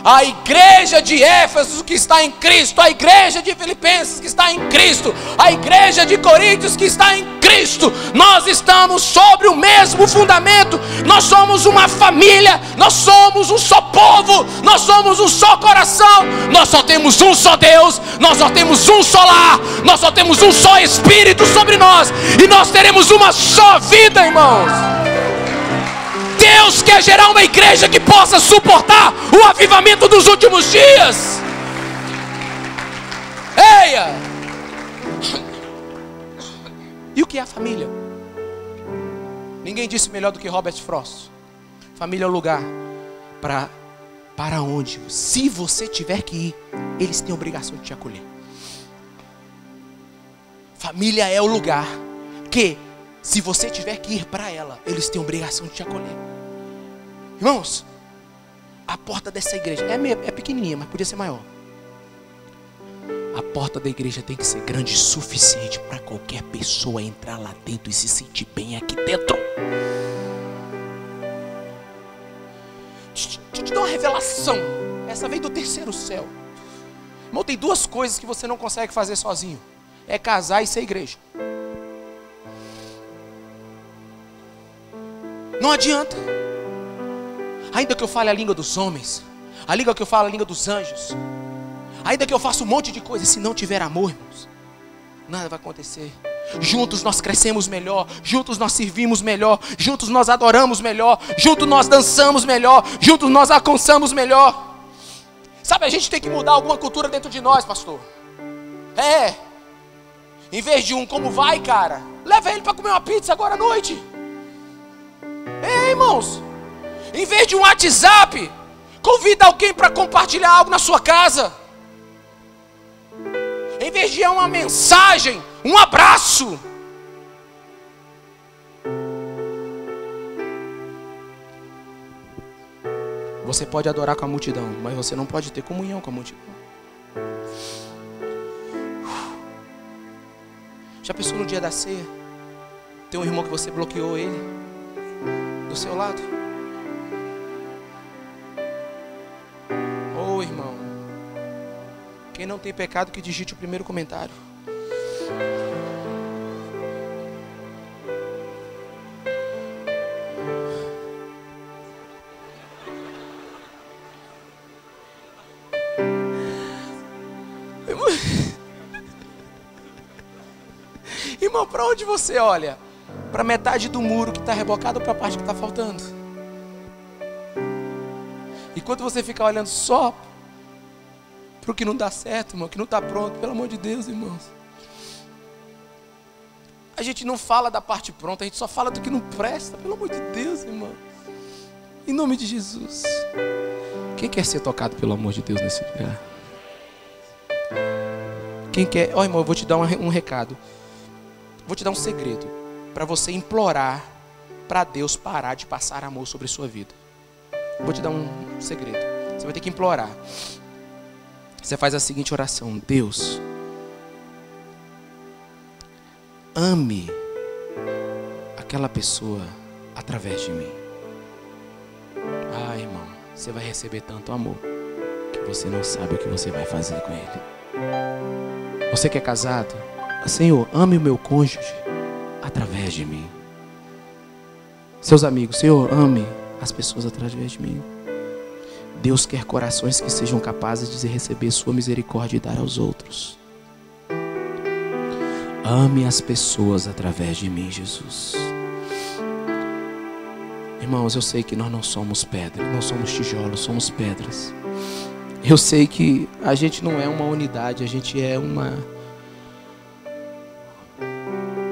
A igreja de Éfeso que está em Cristo, a igreja de Filipenses que está em Cristo, a igreja de Coríntios que está em Cristo. Nós estamos sobre o mesmo fundamento. Nós somos uma família, nós somos um só povo, nós somos um só coração. Nós só temos um só Deus, nós só temos um só lar, nós só temos um só Espírito sobre nós, e nós teremos uma só vida, irmãos. Deus quer gerar uma igreja que possa suportar o avivamento dos últimos dias. Eia! E o que é a família? Ninguém disse melhor do que Robert Frost. Família é o lugar para onde, se você tiver que ir, eles têm a obrigação de te acolher. Família é o lugar que, se você tiver que ir para ela, eles têm a obrigação de te acolher. Irmãos, a porta dessa igreja é pequenininha, mas podia ser maior. A porta da igreja tem que ser grande o suficiente para qualquer pessoa entrar lá dentro e se sentir bem aqui dentro. Deixa eu te dar uma revelação. Essa vem do terceiro céu. Irmão, tem duas coisas que você não consegue fazer sozinho: é casar e ser igreja. Não adianta. Ainda que eu fale a língua dos homens, ainda que eu fale a língua dos anjos, ainda que eu faça um monte de coisa, se não tiver amor, irmãos, nada vai acontecer. Juntos nós crescemos melhor, juntos nós servimos melhor, juntos nós adoramos melhor, juntos nós dançamos melhor, juntos nós alcançamos melhor. Sabe, a gente tem que mudar alguma cultura dentro de nós, pastor. Em vez de como vai, cara, leva ele para comer uma pizza agora à noite. Irmãos, em vez de um WhatsApp, convida alguém para compartilhar algo na sua casa. Em vez de uma mensagem, um abraço. Você pode adorar com a multidão, mas você não pode ter comunhão com a multidão. Já pensou no dia da ceia? Tem um irmão que você bloqueou ele do seu lado? Irmão, quem não tem pecado que digite o primeiro comentário. Irmão, para onde você olha? Para metade do muro que está rebocado ou para a parte que está faltando? Enquanto você ficar olhando só para o que não dá certo, irmão, que não está pronto, pelo amor de Deus, irmãos. A gente não fala da parte pronta, a gente só fala do que não presta, pelo amor de Deus, irmão. Em nome de Jesus. Quem quer ser tocado pelo amor de Deus nesse lugar? Quem quer? Irmão, eu vou te dar um recado. Vou te dar um segredo para você implorar para Deus parar de passar amor sobre sua vida. vou te dar um segredo. Você vai ter que implorar. Você faz a seguinte oração: Deus, ame aquela pessoa através de mim. Ah, irmão, você vai receber tanto amor que você não sabe o que você vai fazer com ele. Você que é casado, Senhor, ame o meu cônjuge através de mim. Seus amigos, Senhor, ame as pessoas através de mim. Deus quer corações que sejam capazes de receber sua misericórdia e dar aos outros. Ame as pessoas através de mim, Jesus. Irmãos, eu sei que nós não somos pedra, não somos tijolos, somos pedras. Eu sei que a gente não é uma unidade, a gente é uma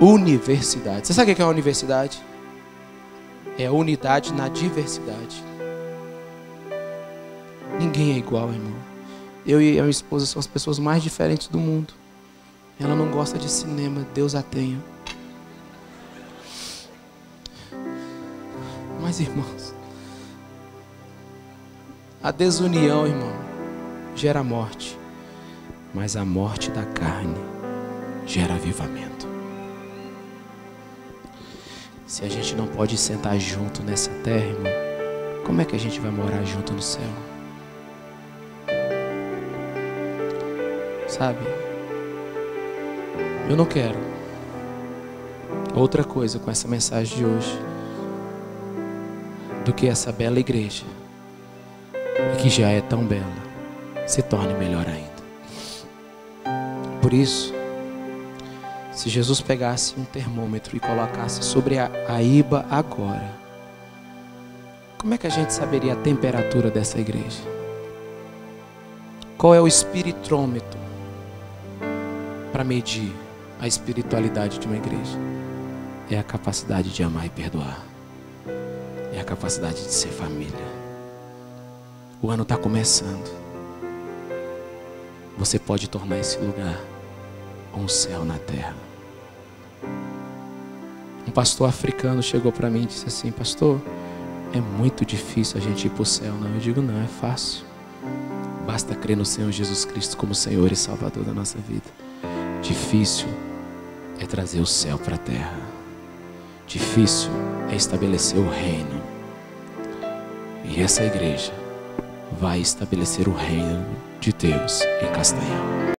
universidade. Você sabe o que é uma universidade? É a unidade na diversidade. Ninguém é igual, irmão. Eu e a minha esposa somos as pessoas mais diferentes do mundo. Ela não gosta de cinema, Deus a tenha. Mas, irmãos, a desunião, irmão, gera morte. Mas a morte da carne gera avivamento. Se a gente não pode sentar junto nessa terra, irmão, como é que a gente vai morar junto no céu? Sabe? Eu não quero outra coisa com essa mensagem de hoje do que essa bela igreja, que já é tão bela, se torne melhor ainda. Por isso, se Jesus pegasse um termômetro e colocasse sobre a IBA agora, como é que a gente saberia a temperatura dessa igreja? Qual é o espiritrômetro para medir a espiritualidade de uma igreja? É a capacidade de amar e perdoar. É a capacidade de ser família. O ano está começando. Você pode tornar esse lugar um céu na terra. Um pastor africano chegou para mim e disse assim: pastor, é muito difícil a gente ir para o céu. Não, eu digo, não, é fácil. Basta crer no Senhor Jesus Cristo como Senhor e Salvador da nossa vida. Difícil é trazer o céu para a terra. Difícil é estabelecer o reino. E essa igreja vai estabelecer o reino de Deus em Castanhal.